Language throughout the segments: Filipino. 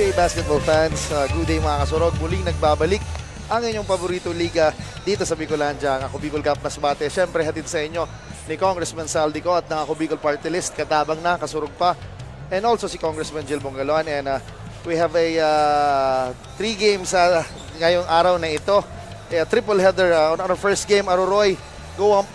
day basketball fans, good day mga kasurog. Muling nagbabalik ang inyong paborito liga dito sa Bicolandia. Ang Ako Bicol Cup Masbate, syempre hatid sa inyo ni Congressman Saldico at ng Ako Bicol Party List, katabang na, kasurog pa. And also si Congressman Jill Bongalon. And we have a 3 games ngayong araw na ito. A triple header on our first game, Aroroy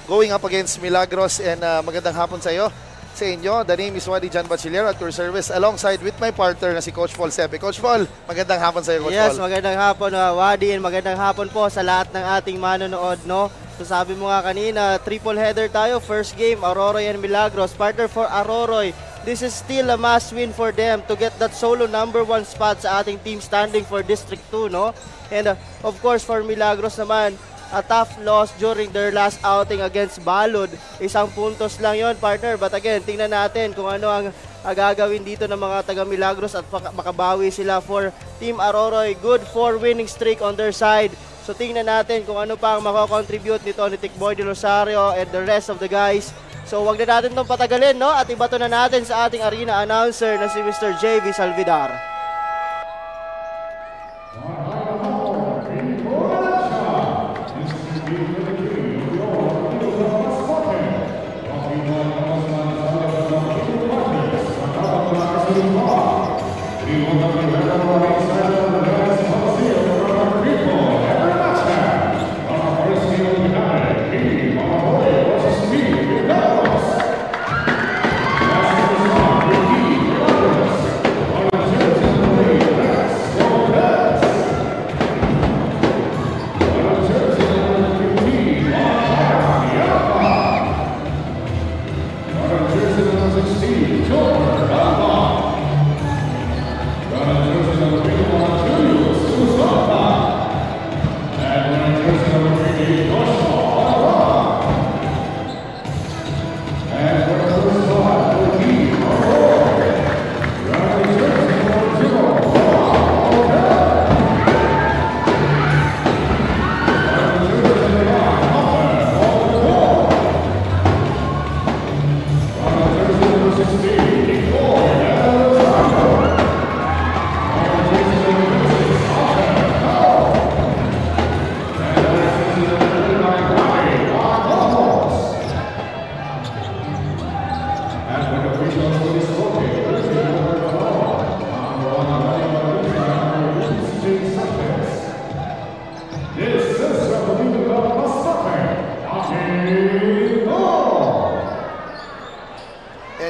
going up against Milagros. And magandang hapon sa iyo. Sa inyo, the name is Wadi John Bachiller at your service alongside with my partner na si Coach Paul Sepe. Coach Paul, magandang hapon sa iyo, Coach Paul. Yes, magandang hapon, Wadi, and magandang hapon po sa lahat ng ating manonood, no? So sabi mo nga kanina, triple header tayo, first game, Aroroy and Milagros. Partner, for Aroroy, this is still a must win for them to get that solo number 1 spot sa ating team standing for District 2, no? And of course, for Milagros naman, a tough loss during their last outing against Balud. 1 puntos lang yon, partner. But again, tingnan natin kung ano ang gagawin dito ng mga taga Milagros at makabawi sila for Team Aroroy. Good 4 winning streak on their side. So tingnan natin kung ano pa ang makakontribute nito ni Tikboy de Rosario and the rest of the guys. So wag na natin itong patagalin, no? At ibato na natin sa ating arena announcer na si Mr. JV Salvidar.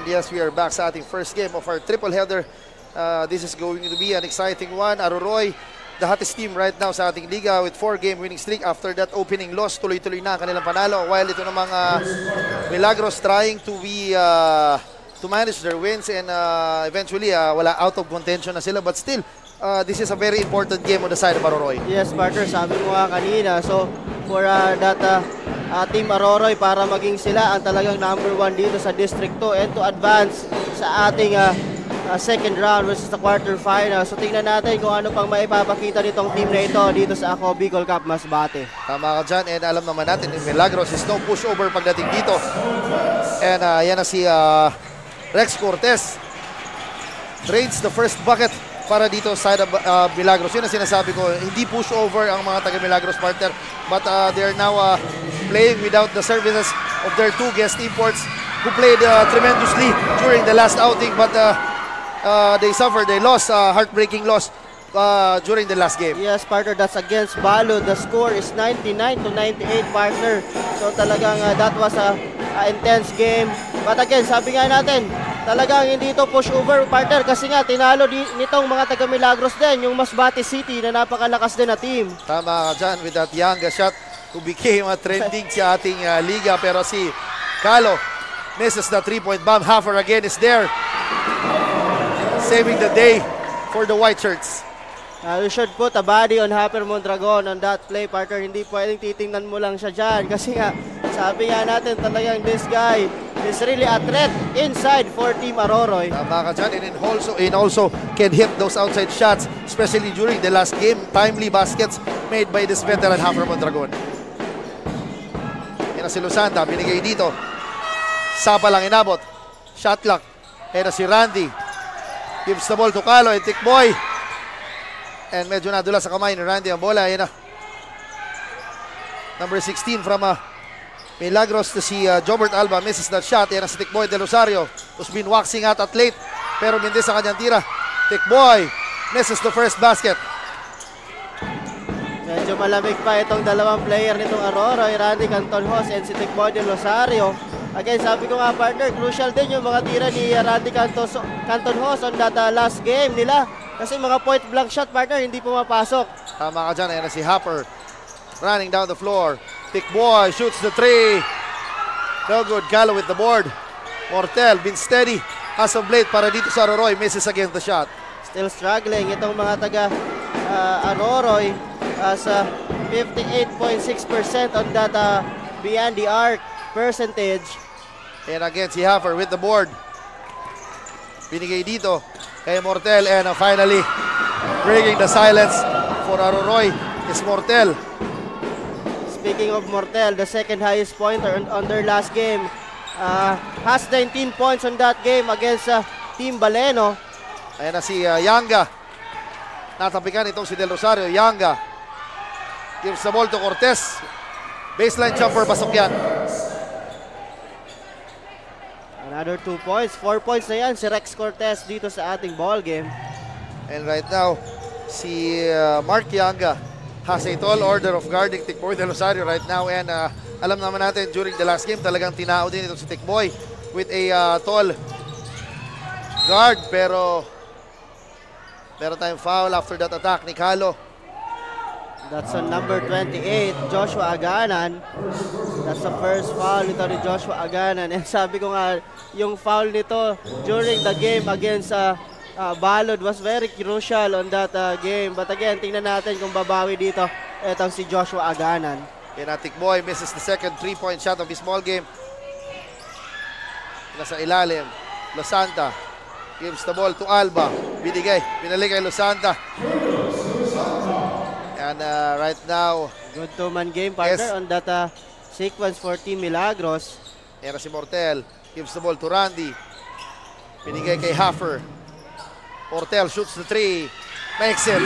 Yes, we are back sa ating first game of our triple header. This is going to be an exciting one. Aroroy, the hottest team right now sa ating liga with 4-game winning streak after that opening loss. Tuloy-tuloy na kanilang panalo. While ito namang Milagros trying to manage their wins and eventually wala out of contention na sila. But still, this is a very important game on the side of Aroroy. Yes, partner, sabi mo nga kanina. So, for that Team Aroroy, para maging sila ang talagang number 1 dito sa District 2 and to advance sa ating second round versus the quarterfinal. So tingnan natin kung ano pang maipapakita nitong team na ito dito sa Ako Bicol Cup Masbate. Tama ka dyan, and alam naman natin in Milagros is no pushover pagdating dito. And yan na si Rex Cortez. Trades the first bucket para dito side of Milagros. Yun ang sinasabi ko, hindi pushover ang mga taga Milagros, partner, but they are now playing without the services of their 2 guest imports who played tremendously during the last outing, but they suffered a loss, heartbreaking loss during the last game. Yes, partner, that's against Balud. The score is 99-98, partner. So talagang that was a intense game. But again, sabi nga natin, talagang hindi ito pushover, partner, kasi nga tinalo nitong mga taga Milagros din, yung Masbate City na napakalakas din na team. Tama ka dyan with that young shot who became trending sa ating liga. Pero si Calo misses the 3-point bomb. Haffer again is there, saving the day for the white shirts. You should put a body on Haffer Mondragon on that play, partner. Hindi pwedeng titingnan mo lang siya dyan. Kasi nga, sabi nga natin talagang this guy is really a threat inside for Team Aroroy. Tama ka dyan, and also can hit those outside shots, especially during the last game. Timely baskets made by this veteran Haffer Mondragon. Yan na si Lusanta, binigay dito. Sapa lang inabot. Shot clock. Yan na si Randy. Gives the ball to Calo and Tikboy. And medyo nadula sa kamay ni Randy ang bola. Ayan na. Number 16 from Milagros to si Jobert Alba. Misses that shot. Ayan na si Tikboy Del Rosario, who's been waxing out at late. Pero mindis ang kanyang tira. Tikboy misses the first basket. Medyo malamig pa itong dalawang player nitong Aroroy, Randy Cantonhos and si Tikboy Del Rosario. Again, sabi ko nga partner, crucial din yung mga tira ni Randy Cantonhos on that last game nila. Kasi mga point blank shot partner, hindi pumapasok. Tama ka dyan. Ayan na si Hopper running down the floor. Tikboy shoots the three. No good. Gallo with the board. Mortel been steady as of late para dito sa Aroroy. Misses again the shot. Still struggling itong mga taga Aroroy as 58.6% on that beyond the arc percentage. And again si Hopper with the board. Binigay dito kay Mortel, and finally breaking the silence for Aroroy is Mortel. Speaking of Mortel, the second highest pointer on their last game, has 19 points on that game against Team Baleno. Ayan na si Yanga. Natapikan itong si Del Rosario. Yanga gives the ball to Cortez. Baseline jumper, pasok yan. Another 2 points. 4 points na yan si Rex Cortez dito sa ating ball game. And right now, si Mark Yanga has a tall order of guarding Tikboy Del Rosario right now. And alam naman natin, during the last game, talagang tinao din ito si Tikboy with a tall guard. Pero meron tayong foul after that attack ni Calo. That's on number 28, Joshua Aganan. That's the first foul nito ni Joshua Aganan. And sabi ko nga, yung foul nito during the game against Balod was very crucial on that game. But again, tingnan natin kung babawi dito etong si Joshua Aganan. And Tikboy misses the second 3-point shot of his ball game. Nasa ilalim, Losanta gives the ball to Alba. Binalik kay Losanta. And right now, good two-man game partner, yes, on that sequence for Team Milagros. Era si Mortel gives the ball to Randy. Binigay kay Hoffer. Mortel shoots the three. Makes it.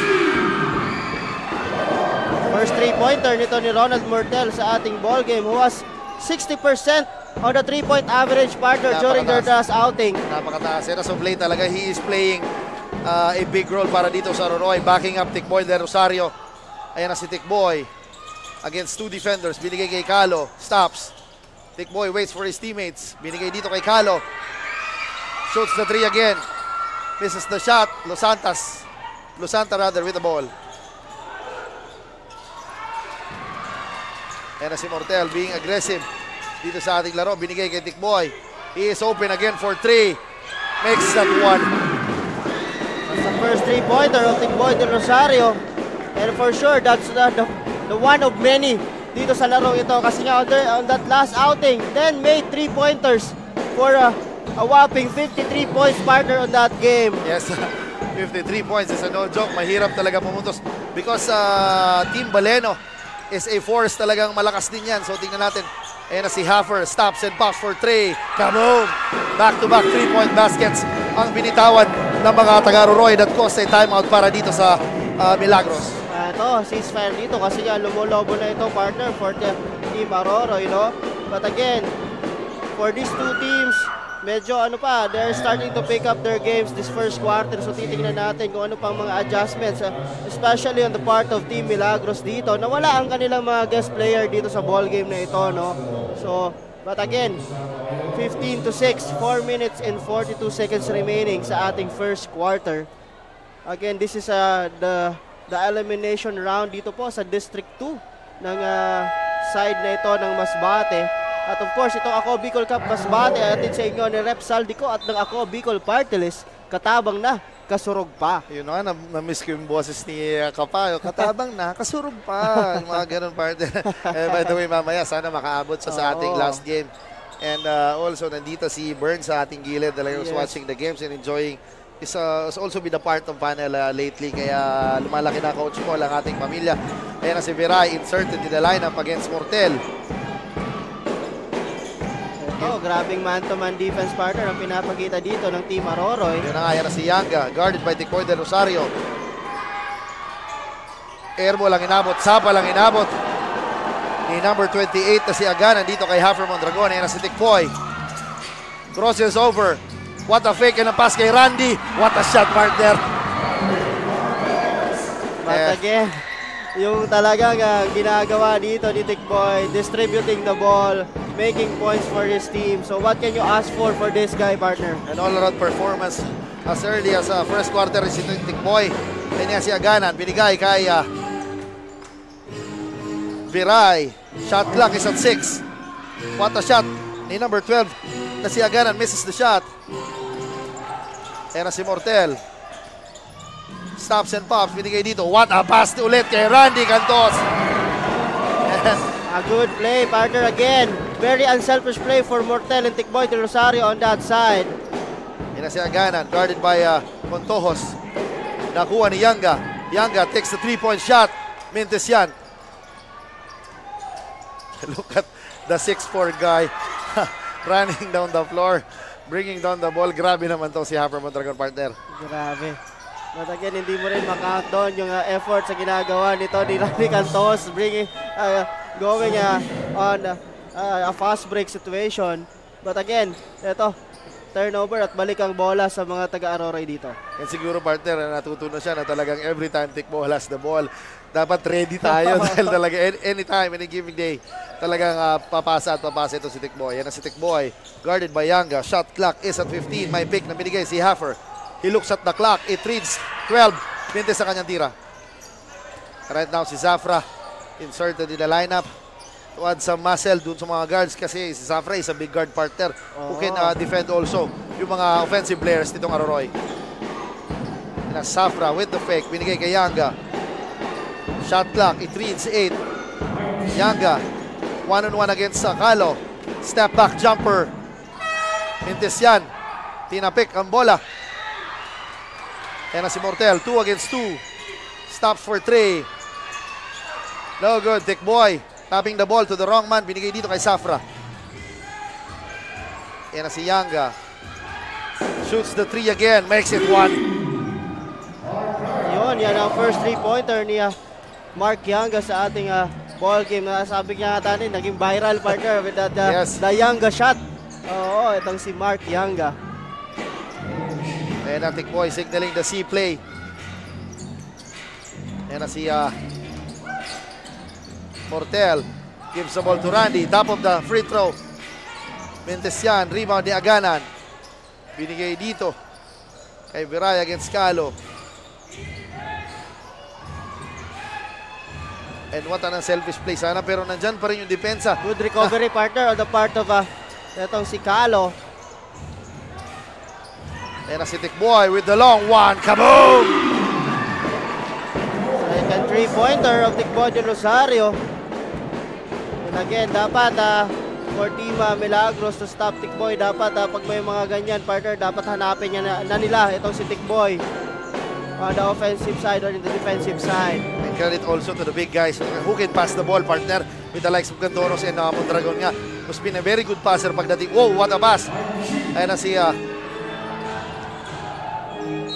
First three-pointer nito ni Ronald Mortel sa ating ball game, who was 60% on the three-point average partner during their last outing. Napakataas. As of late talaga, he is playing a big role para dito sa Aroroy, backing up Tikboy Del Rosario. Ayan na si Tikboy against two defenders. Binigay kay Calo. Stops. Tikboy waits for his teammates. Binigay dito kay Calo. Shoots the three again. Misses the shot. Losanta with the ball. Ayan na si Mortel being aggressive dito sa ating laro. Binigay kay Tikboy. He is open again for three. Makes that one. That's the first three-pointer of Tikboy Del Rosario. And for sure, that's the one of many dito sa laro ito. Kasi nga on that last outing, then made three-pointers for a whopping 53 points partner on that game. Yes, 53 points is a no joke. Mahirap talaga pumuntos because Team Baleno is a force, talagang malakas din yan. So tingnan natin. Ayan na si Hoffer, stops and pops for three. Kaboom! Back-to-back 3-point baskets ang binitawan ng mga taga-Aroroy that caused a timeout para dito sa Milagros. Ito, ceasefire dito kasi nga lumulobo na ito partner for the Team Aroroy, no? But again, for these two teams, medyo they're starting to pick up their games this first quarter. So titingnan natin kung ano pang mga adjustments, especially on the part of Team Milagros dito. Nawala ang kanilang mga guest player dito sa ball game na ito, no? So, but again, 15-6, 4 minutes and 42 seconds remaining sa ating first quarter. Again, this is the elimination round dito po sa District 2 ng side na ito ng Masbate. At of course, itong Ako Bicol Cup Masbate atin sa inyo ni Rep Saldico at ng Ako Bicol Party List, katabang na, kasurog pa. Yun nga, na-miss ko yung boses ni Kapayo. Katabang na, kasurog pa. Yung mga ganun part. By the way, mamaya, sana makaabot sa ating last game. And also, nandito si Bern sa ating gilid. Talagang was watching the games and enjoying. Has also been a part of panel lately. Kaya lumalaki na coach mo lang ating pamilya. Ayan na si Viray, inserted in the lineup against Mortel. Ito, grabing man-to-man defense partner ang pinapakita dito ng Team Aroroy. Yun na nga, yan na si Yanga, guarded by Tikboy Del Rosario. Airball lang inabot. Sapa lang inabot. Ni number 28 na si Aganan dito kay Haffer Mondragon. Ayan na si Tikboy. Crosses over. What a fake and a pass kay Randy. What a shot, partner. But again, yung talagang ginagawa dito ni Tikboy, distributing the ball, making points for his team. So what can you ask for this guy, partner? An all-around performance as early as first quarter si Tikboy. Kanya si Aganan, binigay kay Viray. Shot clock is at 6. What a shot ni number 12 na si Aganan, misses the shot. Ayan na si Mortel. Stops and pops, binigay dito. What a pass ulit kay Randy Cantos. A good play, partner, again. Very unselfish play for Mortel and Tikboy de Rosario on that side. Ayan na si Aganan, guarded by Montojos. Nakuha ni Yanga. Yanga takes the 3-point shot. Mintes yan. Look at the 6'4 guy running down the floor, bringing down the ball. Grabe naman to si Haffer Mondragon, partner. Grabe. But again, hindi mo rin makount doon yung effort sa ginagawa nito ni Randy Cantos, bringing, going on a fast break situation. But again, ito, turnover at balik ang bola sa mga taga-Aroray dito. And siguro, partner, natuto na siya na talagang every time Tikboy has the ball, dapat ready tayo dahil talaga anytime, any given day, talagang papasa at papasa ito si Tikboy. Yan na si Tikboy, guarded by Yanga. Shot clock is at 15. May pick na binigay si Haffer. He looks at the clock. It reads 12. Mintes sa kanyang tira. Right now si Zafra inserted in the lineup to add some muscle dun sa mga guards kasi si Zafra is a big guard partner who can defend also yung mga offensive players nitong Aroroy. And Zafra with the fake. Binigay kay Yanga. Shot clock. It reads 8. Yanga. 1-on-1 against Sakalo. Step back jumper. Mintes yan. Tinapik ang bola. Ayan na si Mortel. 2 against 2. Stops for 3. No good. Tikboy. Tapping the ball to the wrong man. Binigay dito kay Zafra. Ayan na si Yanga. Shoots the 3 again. Makes it 1. Yun, yan ang first 3-pointer ni Mark Yanga sa ating ball game. Sabi nga natin, naging viral, partner, with that Yes. the Yanga shot. Oo, itong si Mark Yanga. Ayan na Tikboy signaling the C play. Ayan na si Mortel. Gives the ball to Randy. Top of the free throw. Mintes yan. Rebound ni Aganan. Binigay dito kay Viray against Calo. And what an unselfish play sana, pero nandyan pa rin yung depensa. Good recovery, partner, on the part of itong si Calo. Ayan na si Tikboy with the long one. Kaboom! Second 3-pointer of Tikboy de Rosario. And again, dapat for Team Milagros to stop Tikboy, dapat pag may mga ganyan, partner, dapat hanapin niya na nila itong si Tikboy on the offensive side or in the defensive side. And credit also to the big guys who can pass the ball, partner, with the likes of Cantoros and Mondragon nga. Who's been a very good passer pagdating. Whoa, what a pass! Ayan na si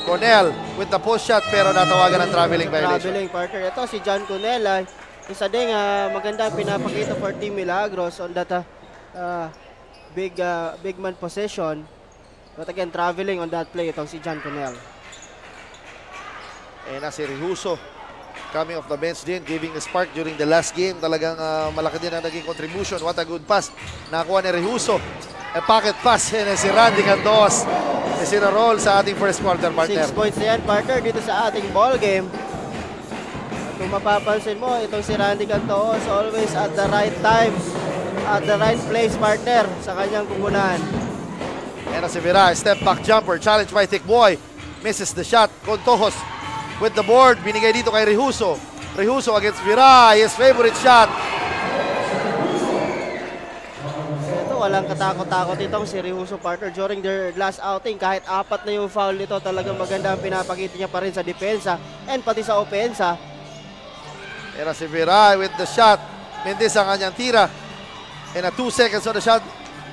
Cornell with the post shot pero natawagan ng traveling violation. Traveling, partner. Ito si John Cornell, isa din maganda pinapakita for Team Milagros on that big man possession. But again, traveling on that play itong si John Cornell. Ayan na si Rihuso coming off the bench din, giving the spark during the last game. Talagang malaki din ang naging contribution. What a good pass. Nakuha ni Rihuso. A pocket pass and si Randy Cantos. Sinarol sa ating first quarter, partner. 6 points na yan, partner, dito sa ating ball game. At kung mapapansin mo, itong si Randy Cantos always at the right time, at the right place, partner, sa kanyang kukunan. Ayan na si Viray. Step back jumper. Challenge by Tikboy. Misses the shot. Contojos with the board. Binigay dito kay Rihuso. Rihuso against Viray. His favorite shot. Ito, walang katakot-takot itong si Rihuso, partner. During their last outing, kahit 4 na yung foul nito, talagang maganda ang pinapakita niya pa rin sa depensa and pati sa opensa. Ayan na si Viray with the shot. Mendes ang kanyang tira. And 2 seconds on the shot.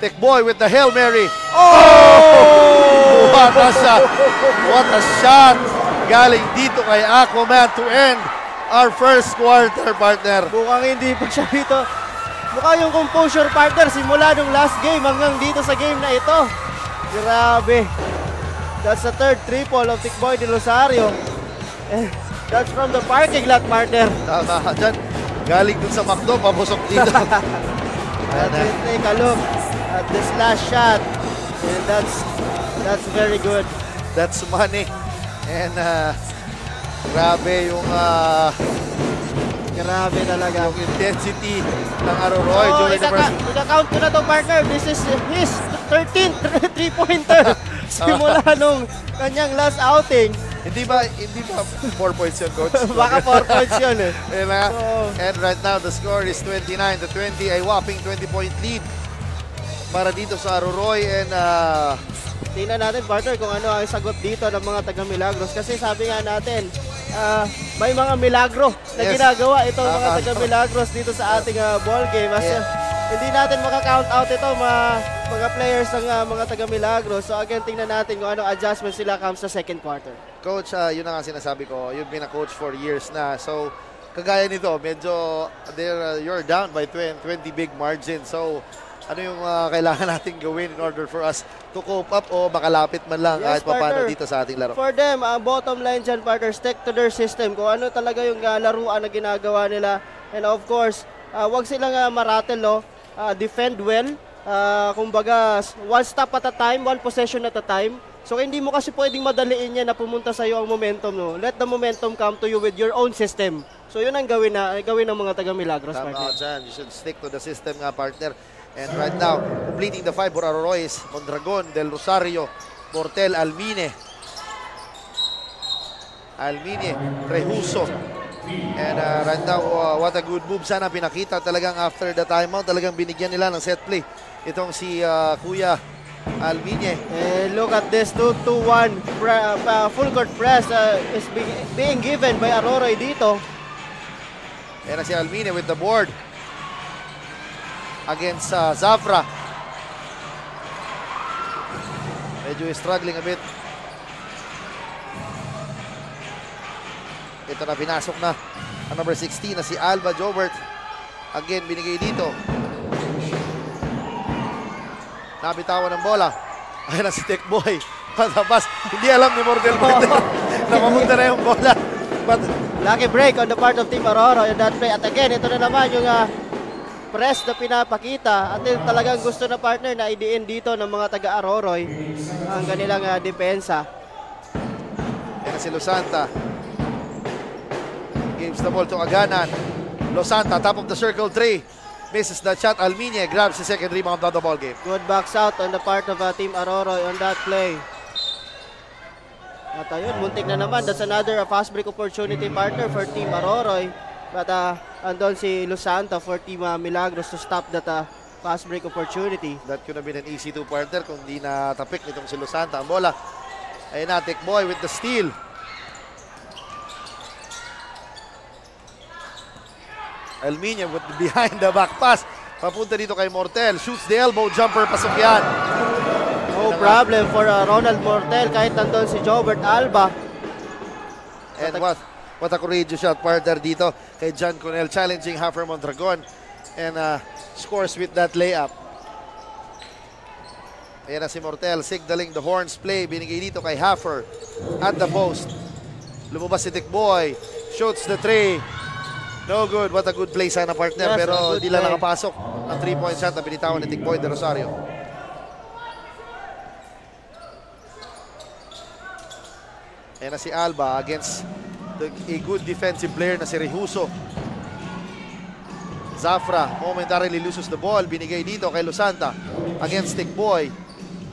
Tikboy with the Hail Mary. Oh! What a shot! What a shot! Galing dito kay Aquaman to end our first quarter, partner. Mukhang hindi pa siya dito. Mukha yung composure, partner, simula nung last game hanggang dito sa game na ito. Grabe. That's the third triple of Tikboy de Rosario. And that's from the parking lot, partner. Tama ka dyan. Galing dun sa McDo, papusok dito. Let's take a look at this last shot. And that's very good. That's money. And grabe yung Grabe talaga. yung intensity ng Aroroy during the first. Ika-count ko na to, partner. This is his 13th three-pointer. Simula nung kanyang last outing. Hindi ba 4 points yun, coach? Baka 4 points yun eh. And right now, the score is 29-20. A whopping 20-point lead para dito sa Aroroy. And tingnan natin, partner, kung ano ang sagot dito ng mga taga-Milagros. Kasi sabi nga natin, may mga milagro na ginagawa itong mga taga-Milagros dito sa ating ball game. Hindi natin maka-count out ito mga players ng mga taga-Milagros. So again, tingnan natin kung anong adjustment sila comes sa second quarter. Coach, yun na nga sinasabi ko. You've been a coach for years na. So, kagaya nito, medyo you're down by 20 big margin. So, ano yung kailangan natin gawin in order for us to cope up o makalapit man lang kahit paano dito sa ating laro? For them, ang bottom line dyan, partner, stick to their system. Kung ano talaga yung laruan na ginagawa nila. And of course, wag silang maratel, no? Defend well. Kumbaga, one stop at a time, one possession at a time. So hindi mo kasi pwedeng madaliin yan na pumunta sa iyo ang momentum, no. Let the momentum come to you with your own system. So yun ang gawin ng mga taga Milagros, partner. Tama dyan. You should stick to the system nga, partner. And right now, completing the 5 for Aroroy is Mondragon, Del Rosario, Mortel, Almine, Trejuso. And right now, what a good move sana pinakita talagang after the timeout. Talagang binigyan nila ng set play itong si Kuya Almine. And look at this 2-2-1 full court press is being given by Aroroy dito. Yan na si Almine with the board against Zafra. Medyo struggling a bit. Ito na, pinasok na ang number 16 na si Alba Jobert. Again, binigay dito. Nabitawan ng bola. Ayan na si Tekboy. Patabas. Hindi alam ni Mordel na mamunta na yung bola. But lucky break on the part of Team Aurora in that play. At again, ito na naman yung press na pinapakita. At talagang gusto na partner na idiin dito ng mga taga-Aroroy ang kanilang depensa. Ayan na si Losanta. Gives the ball to Aganan. Losanta, top of the circle 3. Misses the shot. Almine grabs the second rebound of the ball game. Good box out on the part of Team Aroroy on that play. At ayun, muntik na naman. That's another fast break opportunity, partner, for Team Aroroy. But andon si Losanta for Team Milagros to stop that fast break opportunity. That could have been an easy 2 partner kung di natapik nitong si Losanta ang bola. Ayun na, Tekboy with the steal. Almine with the behind the back pass. Papunta dito kay Mortel. Shoots the elbow jumper. Pasok yan. No problem for Ronald Mortel kahit nandun si Jobert Alba. And what a courageous shot partner dito kay John Conel, challenging Hafer Mondragon. And scores with that layup. Ayan na si Mortel signaling the horns play. Binigay dito kay Hafer at the post. Lumabas si Tikboy. Shoots the 3. No good. What a good play sana, partner. Yes, pero di lang play. nakapasok ang 3-point shot na binitawan ni Tikboy de Rosario. Ayan na si Alba against a good defensive player na si Rejuso. Zafra momentarily loses the ball. Binigay dito kay Losanta against Tikboy.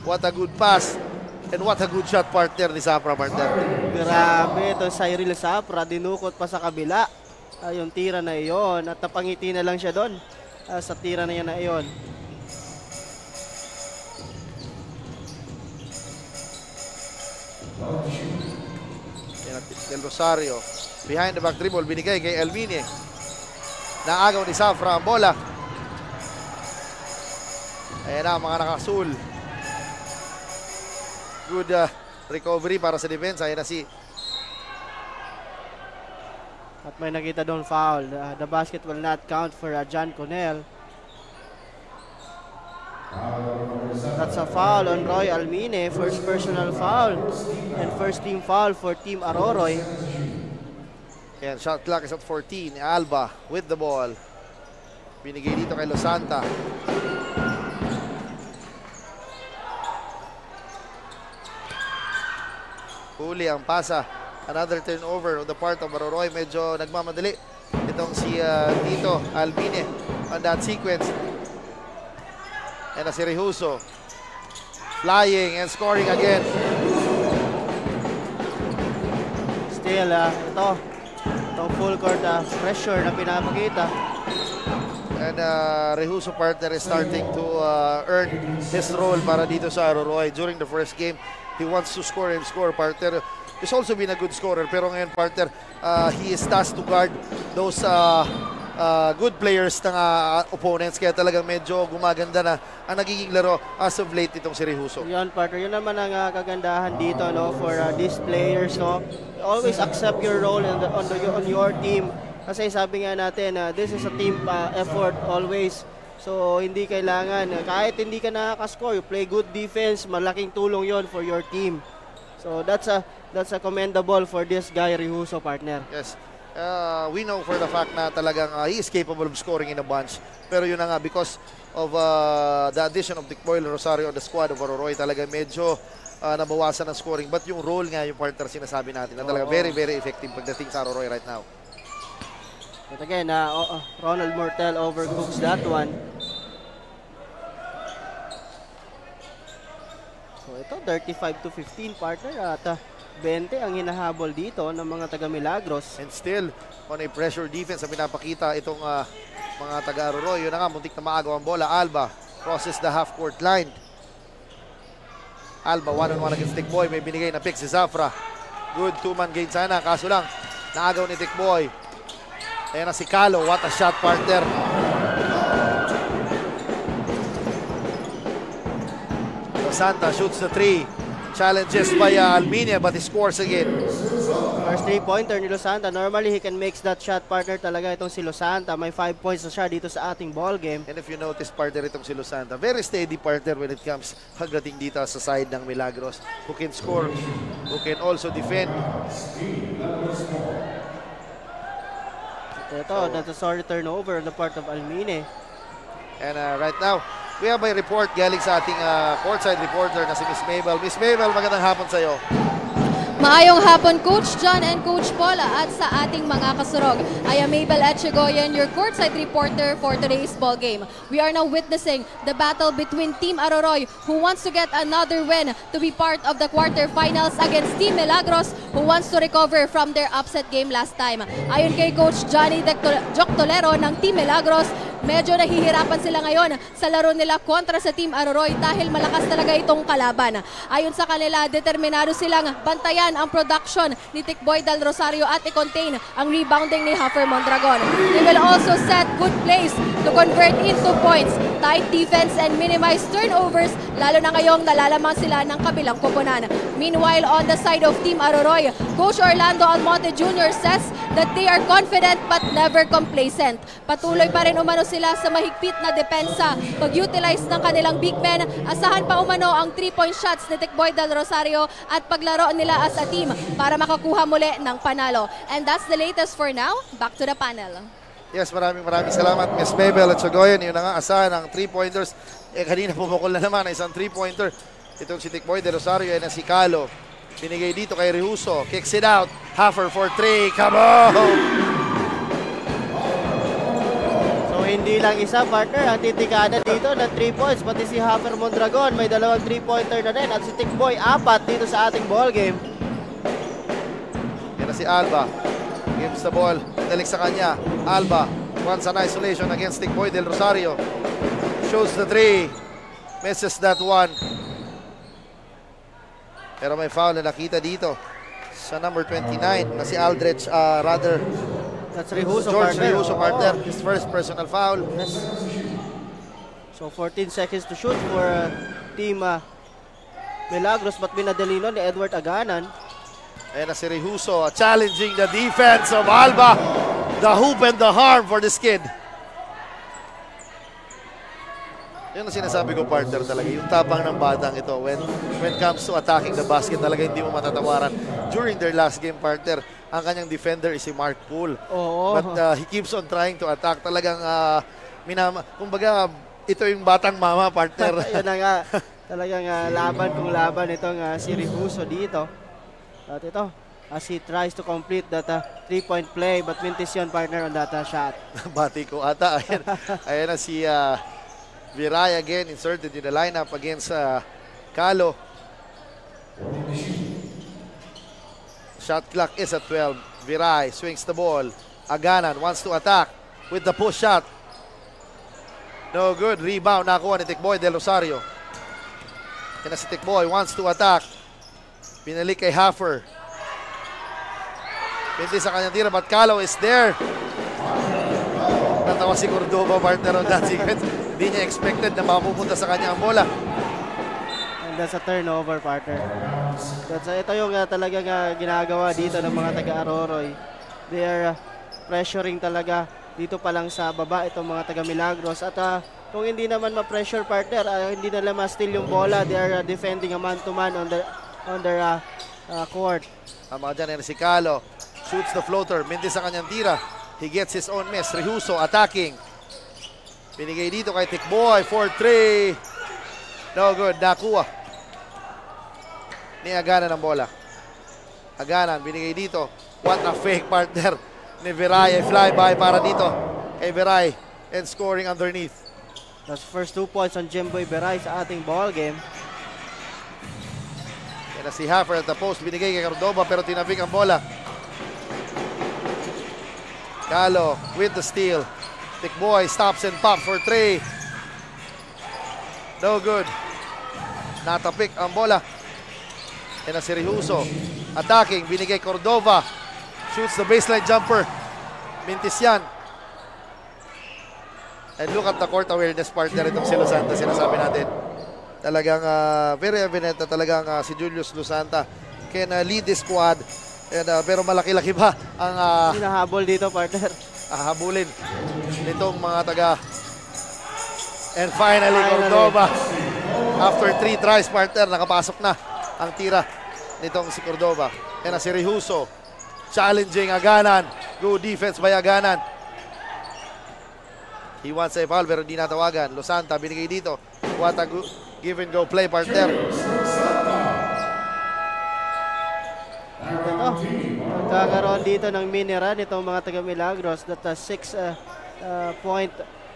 What a good pass. And what a good shot, partner, ni Zafra, partner. Grabe, ito Cyril Zafra, dinukot pa sa kabila. Yung tira na iyon at napangiti na lang siya doon sa tira na yan na iyon. Del Rosario behind the back dribble, binigay kay Almine. Naagaw ni Zafra ang bola. Ayan na mga nakasul. Good recovery para sa defense. Ayan na si At may nakita doon foul. The basket will not count for John Connell. That's a foul on Roy Almine. First personal foul. And first team foul for Team Aroroy. Yan, shot clock is at 14. Alba with the ball. Binigay dito kay Losanta. Huli ang pasa. Another turnover on the part of Aroroy. Medyo nagmamadali itong si Tito Almine on that sequence. And si Rehuso flying and scoring again. Still, itong full court pressure na pinapakita. And Rehuso partner is starting to earn his role para dito sa Aroroy. During the first game, he wants to score and score. Partner is also been a good scorer. Pero ngayon, partner, he is tasked to guard those good players ng opponents. Kaya talagang medyo gumaganda na ang nagiging laro as of late itong si Rehuso. Yan, partner. Yun naman ang kagandahan dito, no, for these players. No? Always accept your role on your team. Kasi sabi nga natin, this is a team effort always. So, hindi kailangan, kahit hindi ka nakaka-score, you play good defense, malaking tulong yon for your team. So, that's a commendable for this guy, Rehuso, partner. Yes. We know for the fact na talagang he is capable of scoring in a bunch. Pero yun na nga, because of the addition of Tikboy Rosario on the squad of Aroroy, talaga medyo nabawasan ang scoring. But yung role nga, yung partner sinasabi natin, na talaga very, very effective pagdating sa Aroroy right now. But again, Ronald Mortel overcooks that one. So ito, 35-15 partner at 20 ang hinahabol dito ng mga taga Milagros. And still, on a pressure defense na pinapakita itong mga taga Aroroy. Yun na nga, muntik na maagaw ang bola. Alba crosses the half-court line. Alba, one-on-one against Tikboy. May binigay na pick si Zafra. Good two-man gain sana. Kaso lang, naagaw ni Tikboy. Ayan na si Calo. What a shot, partner. Santa shoots the three. Challenges by Almine, but he scores again. First three-pointer ni Losanta. Normally, he can make that shot, partner, talaga itong si Losanta. May 5 points na siya dito sa ating ball game. And if you notice, partner, itong si Losanta, very steady partner when it comes pagdating dito sa side ng Milagros. Who can score, who can also defend. Ito, that's a sorry turnover on the part of Almine. And right now, we have a report galing sa ating courtside reporter na si Miss Mabel. Miss Mabel, magandang hapon sa iyo. Maayong hapon, Coach John and Coach Paula at sa ating mga kasurog. I am Mabel Etchegoyen, your courtside reporter for today's ball game. We are now witnessing the battle between Team Aroroy, who wants to get another win to be part of the quarterfinals, against Team Milagros, who wants to recover from their upset game last time. Ayon kay Coach Johnny Joctolero ng Team Milagros, medyo nahihirapan sila ngayon sa laro nila kontra sa Team Aroroy dahil malakas talaga itong kalaban. Ayon sa kanila, determinado silang bantayan ang production ni Tikboy Del Rosario at i-contain ang rebounding ni Huffer Mondragon. They will also set good plays to convert into points, tight defense and minimize turnovers, lalo na ngayong nalalamang sila ng kabilang koponan. Meanwhile, on the side of Team Aroroy, Coach Orlando Almonte Jr. says that they are confident but never complacent. Patuloy pa rin umano sila sa mahigpit na depensa, pag-utilize ng kanilang big men, asahan pa umano ang 3-point shots ni Tikboy Del Rosario at paglaro nila as a team para makakuha muli ng panalo. And that's the latest for now. Back to the panel. Yes, maraming salamat, Miss Mabel Etchegoyen. Yun na nga, asahan ang 3-pointers. Kanina pumukol na naman isang 3-pointer. Itong si Tikboy Del Rosario ay na si Calo. Binigay dito kay Rehuso. Kicks it out. Huffer for 3. Come on! So hindi lang isa, partner, ang titikada dito na 3 points. Pati si Huffer Mondragon may dalawang 3-pointer na rin. At si Tikboy, 4 dito sa ating ball game. Yan na si Alba. Gives the ball. Dalik sa kanya. Alba wants an isolation against Tikboy Del Rosario. Shoots the 3. Misses that one. Pero may foul na nakita dito sa number 29 na si Aldrich, That's Rehuso, George partner. Rehuso, partner. His first personal foul. Yes. So 14 seconds to shoot for Team Milagros, but binadali nun ni Edward Aganan. Ayan na si Rehuso, challenging the defense of Alba. The hoop and the harm for this kid. Yan ang sinasabi ko, partner, talaga. Yung tapang ng batang ito when comes to attacking the basket, talaga hindi mo matatawaran. During their last game, partner, ang kanyang defender is si Mark Poole. Oo. But he keeps on trying to attack. Talagang, kumbaga, ito yung batang mama, partner. Yan na nga. Talagang laban kung laban itong si Rehuso dito. At ito, as he tries to complete that 3-point play, but mintis yun, partner, on that shot. Bati ko ata. Ayan na si Viray again, inserted in the lineup against Calo. Shot clock is at 12. Viray swings the ball. Aganan wants to attack with the push shot. No good. Rebound. Nakuha ni Tikboy Del Rosario. Kaya si Tikboy wants to attack. Pinalik kay Haffer. Pinti sa kanyang tira, but Calo is there. Natawa si Cordova, partner, on that sequence. Hindi niya expected na mapupunta sa kanya ang bola. And that's a turnover, partner. Ito yung talagang ginagawa dito ng mga taga-Aroroy. They are pressuring talaga dito pa lang sa baba itong mga taga-Milagros. At kung hindi naman ma-pressure, partner, hindi nila ma-steal yung bola. They are defending a man-to-man on their court. Ang mga dyan, si Calo shoots the floater. Minti sa kanyang tira. He gets his own miss. Rehuso attacking. Binigay dito kay Tikboy for 3. No good. Nakuha ni Aganan ang bola. Aganan binigay dito. What a fake, partner ni Viray. Flyby para dito kay Viray. And scoring underneath. That's first 2 points on Jimboy Viray sa ating ball game. Yan na si Haffer at the post. Binigay kay Cordova pero tinabik ang bola. Calo with the steal. Tikboy stops and pops for 3. No good. Natapik ang bola. Yan na si Rehuso. Attacking. Binigay Cordova. Shoots the baseline jumper. Mintis yan. And look at the court awareness, partner, itong si Lusanta. Sinasabi natin. Talagang very evident na talagang si Julius Lusanta can lead this squad. And, pero malaki-laki ba ang Hinahabol dito, partner. habulin nitong mga taga. And finally, Cordova. After 3 tries, partner, nakapasok na ang tira nitong si Cordova. Yan na si Rehuso. Challenging Aganan. Good defense by Aganan. He wants a foul pero hindi natawagan. Lusanta binigay dito. What a give and go play, partner. Ito, magkakaroon dito ng mini-run itong mga taga-Milagros. That 6 point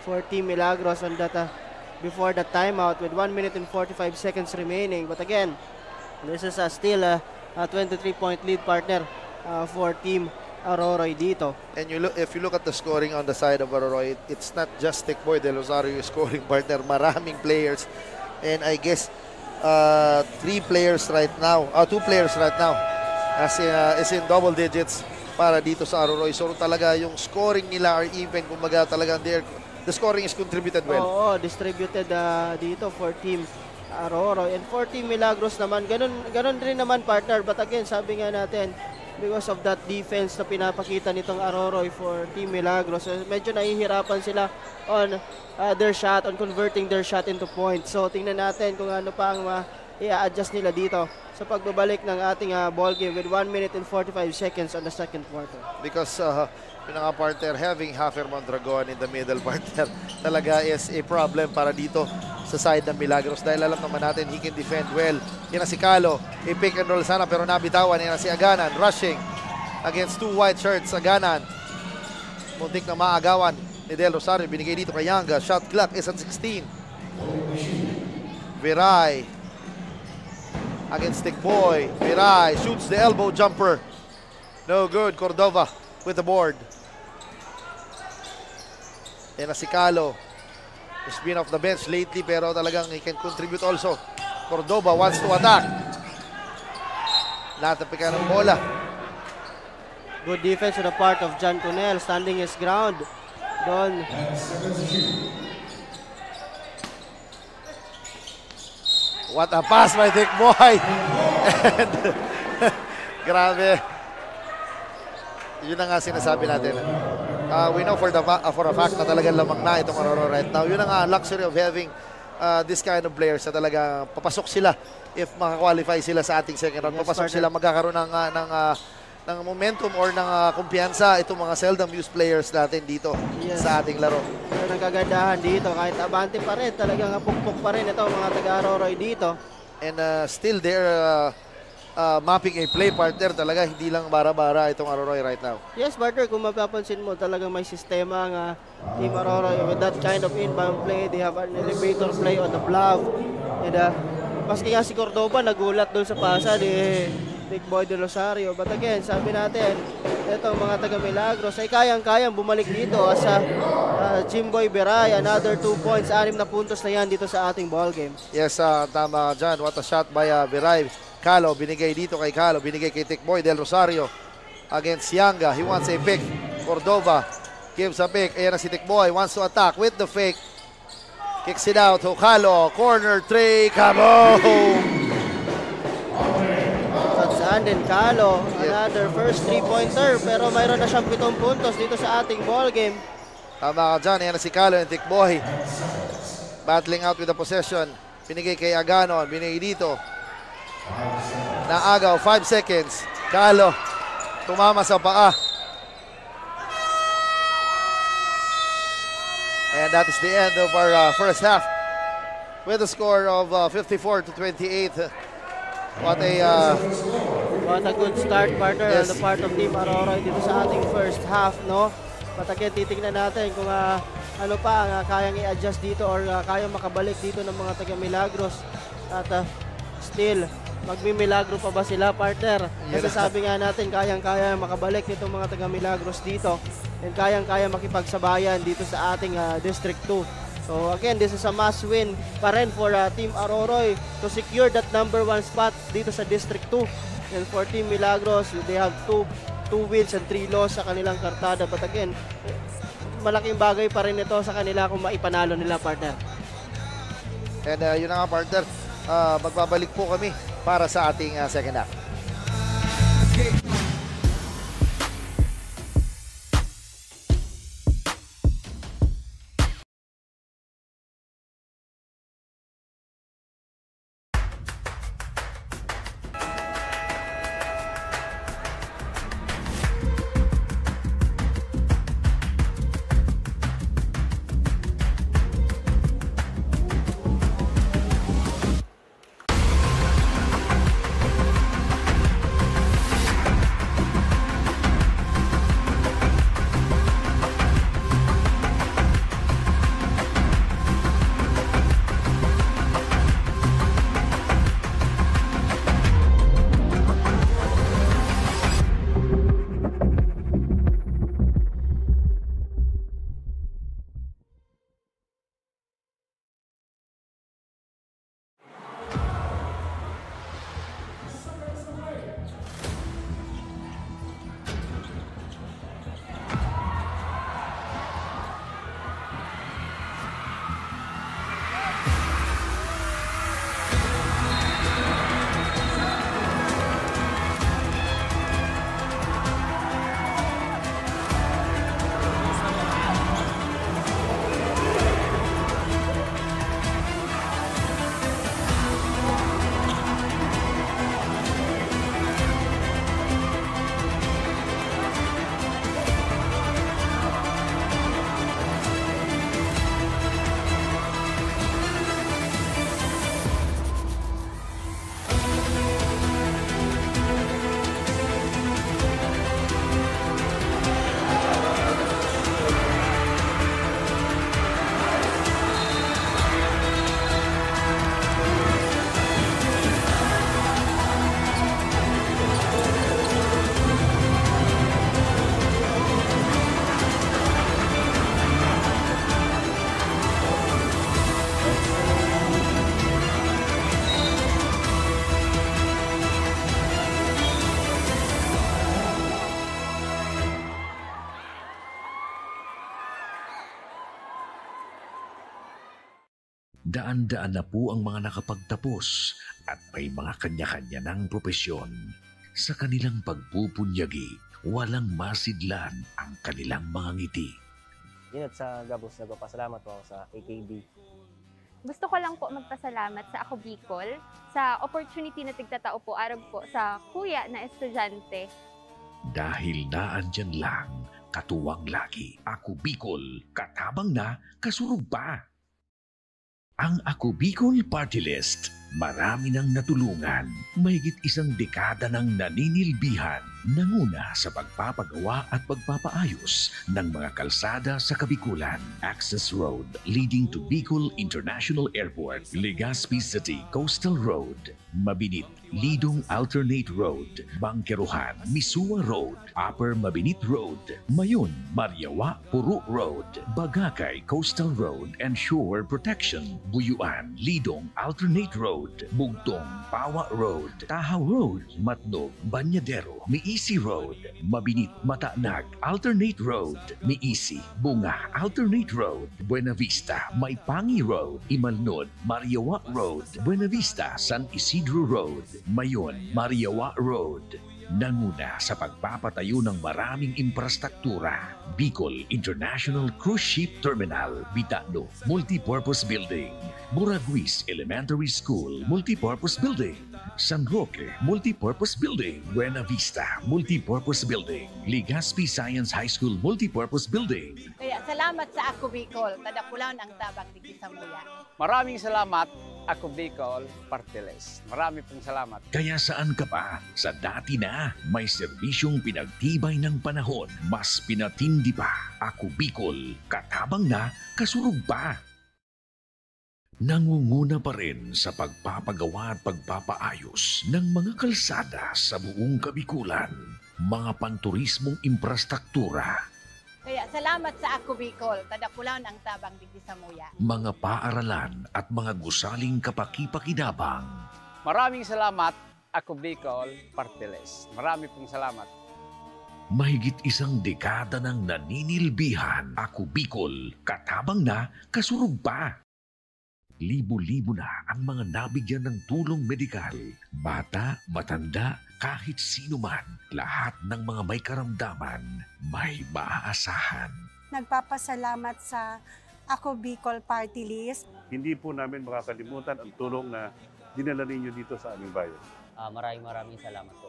for Team Milagros on that before the timeout with 1 minute and 45 seconds remaining. But again, this is still a 23-point lead, partner, for Team Aroroy dito. And if you look at the scoring on the side of Aroroy, it's not just Tikboy Del Rosario scoring, partner. Maraming players. And I guess 2 players right now is in double digits para dito sa Aroroy. So talaga yung scoring nila are even, kumbaga talaga the scoring is contributed well. Oo, distributed dito for Team Aroroy. And for Team Milagros naman, ganun rin naman, partner. But again, sabi nga natin, because of that defense na pinapakita nitong Aroroy for Team Milagros, medyo nahihirapan sila on their shot, on converting their shot into points. So tingnan natin kung ano pa ang i-adjust nila dito sa pagbabalik ng ating ball game with 1 minute and 45 seconds on the second quarter. Because partner, having Haffer Mondragon in the middle, partner, talaga is a problem para dito sa side ng Milagros dahil alam naman natin he can defend well. Yan na si Calo, i-pick and roll sana pero nabitawan. Yan na si Aganan, rushing against 2 white shirts. Aganan, muntik na maagawan ni Del Rosario. Binigay dito kay Yanga. Shot clock is at 16. Viray against Tikboy. Viray shoots the elbow jumper. No good. Cordova with the board. Yan na si Calo. He's been off the bench lately pero talagang he can contribute also. Cordova wants to attack. Natapikan ng bola. Good defense on the part of John Cunel, standing his ground. Doon. What a pass by Tikboy. Grabe. Yun na nga sinasabi natin. We know for a fact na talagang lamang na itong Aurora right now. Yun na nga luxury of having this kind of players na talaga papasok sila if makakwalify sila sa ating second round. Yes, Papasok partner. sila, magkakaroon ng momentum or ng kumpiyansa itong mga seldom used players natin dito Yes. sa ating laro. Pero ang kagandahan dito, kahit abante pa rin, talagang pukpok pa rin ito mga taga-Aroroy dito. And still they're mapping a play partner talaga, hindi lang bara-bara itong Aroroy right now. Yes, partner, kung mapapansin mo, talagang may sistema nga Team Aroroy with that kind of inbound play. They have an elevator play on the bluff. And maski nga si Cordoba nagulat doon sa pasa ni Nick Boy de Rosario. But again, sabi natin, itong mga taga Milagros ay kayang-kayang bumalik dito as Jimboy Beray, another 2 points, 6 na puntos na yan dito sa ating ball game. Yes, tama dyan. What a shot by Viray. Calo, binigay dito kay Calo, binigay kay Tikboy del Rosario against Yanga. He wants a pick. Cordova gives a pick. Ayan na si Tikboy, wants to attack with the fake. Kicks it out to Calo. Corner 3, kaboom! At saan din Calo, Yeah. another first 3-pointer, pero mayroon na siyang 7 puntos dito sa ating ball game. Tama ka dyan. Ayan na si Calo and Tikboy. Battling out with the possession. Binigay kay Aganon, binigay dito. Naagaw, 5 seconds. Calo, tumama sa paa. And that is the end of our first half with a score of 54-28. What a good start, partner, Yes. on the part of Team Aroroy dito sa ating first half, no? But again, titignan natin kung ano pa ang kayang i-adjust dito or kayang makabalik dito ng mga taga Milagros. At still, magmimilagro pa ba sila, partner? Kasi sabi nga natin, kayang-kaya makabalik nitong mga taga Milagros dito and kayang-kaya makipagsabayan dito sa ating District 2. So again, this is a must win pa rin for Team Aroroy to secure that number 1 spot dito sa District 2. And for Team Milagros, they have 2 wins and 3 loss sa kanilang kartada. But again, malaking bagay pa rin ito sa kanila kung maipanalo nila, partner. And yun na nga, partner. Magbabalik po kami para sa ating second half. Daan-daan na po ang mga nakapagtapos at may mga kanya-kanya ng propesyon. Sa kanilang pagpupunyagi, walang masidlan ang kanilang mga ngiti. Yun at sa Gabos, nagpapasalamat po ako sa AKB. Gusto ko lang po magpasalamat sa Ako Bicol sa opportunity na tigtatao po arag po sa kuya na estudyante. Dahil naandyan lang, katuwang lagi, Ako Bicol, katabang na, kasurog pa. Ang Ako Bicol Party List, marami nang natulungan, mahigit isang dekada ng naninilbihan, nanguna sa pagpapagawa at pagpapaayos ng mga kalsada sa Kabikulan. Access Road leading to Bicol International Airport, Legazpi City Coastal Road, Mabinit, Lidong Alternate Road, Bangkeruhan, Misua Road, Upper Mabinit Road, Mayon, Mariawa, Puro Road, Bagakay Coastal Road and Shore Protection, Buyuan, Lidong Alternate Road, Bugtong, Pawa Road, Tahaw Road, Matnog, Banyadero, Miisi Road, Mabinit, Matanag, Alternate Road, Miisi, Bunga, Alternate Road, Buena Vista, Maipangi Road, Imalnod, Mariawa Road, Buena Vista, San Isidro Road, Mayon, Mariawa Road. Nanguna sa pagpapatayo ng maraming infrastruktura. Bicol International Cruise Ship Terminal, Bitano, Multipurpose Building, Buraguis Elementary School, Multipurpose Building, San Roque, Multipurpose Building, Buena Vista, Multipurpose Building, Legazpi Science High School, Multipurpose Building. Kaya salamat sa Ako Bicol, tadapulan ang tabang di Samuya. Maraming salamat, Ako Bicol Party List. Marami pong salamat. Kaya saan ka pa? Sa dati na, may serbisyong pinagtibay ng panahon, mas pinatindi pa. Ako Bicol, katabang na, kasurog pa. Nangunguna pa rin sa pagpapagawa at pagpapaayos ng mga kalsada sa buong Kabikulan, mga panturismong infrastruktura, Kaya salamat sa Ako Bicol, tadapulan ang tabang di Samuya. mga paaralan at mga gusaling kapaki-pakinabang. Maraming salamat, Ako Bicol Party List. Marami pong salamat. Mahigit isang dekada ng naninilbihan, Ako Bicol, katabang na, kasurog pa. Libo-libo na ang mga nabigyan ng tulong medikal. Bata, matanda, kahit sino man, lahat ng mga may karamdaman, may maaasahan. Nagpapasalamat sa Ako Bicol Party List. Hindi po namin makakalimutan ang tulong na dinala ninyo dito sa aming bayan. Maraming salamat po.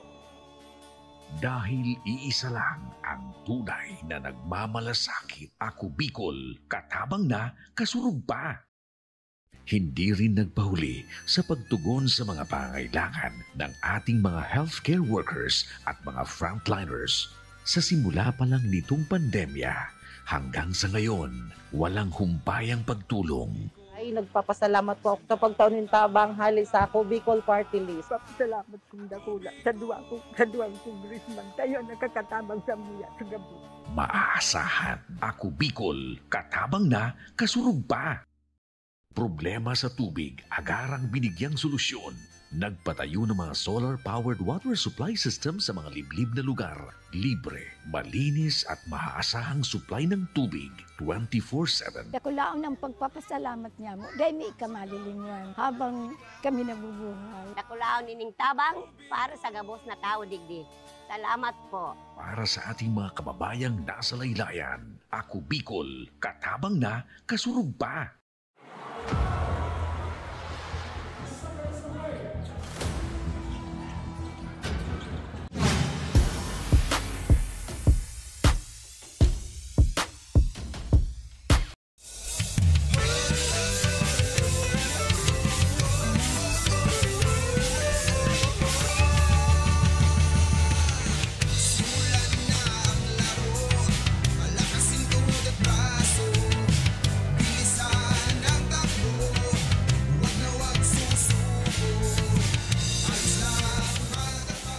Dahil iisa lang ang tunay na nagmamalasakit, Ako Bicol, katabang na, kasurog pa. Hindi rin nagpahuli sa pagtugon sa mga pangailangan ng ating mga healthcare workers at mga frontliners. Sa simula pa lang nitong pandemya, hanggang sa ngayon, walang humpayang pagtulong. Ay, nagpapasalamat po ako sa pagtaunin tabang hali sa Ako Bicol Party List. Salamat kong dakula sa duwang congressman. Tayo nakakatabang sa muya sa gabi. Maaasahan, Ako Bicol, katabang na, kasurog pa. Problema sa tubig, agarang binigyang solusyon. Nagpatayo ng mga solar-powered water supply system sa mga liblib na lugar. Libre, malinis at maaasahang supply ng tubig 24/7. Dakulaon ang pagpapasalamat niya mo. Dahil may kamalilingan habang kami nabubuhay. Nakulaon ining tabang para sa gabos na tao digdi. Salamat po. Para sa ating mga kababayang nasa laylayan, Ako Bicol, katabang na, kasurog pa.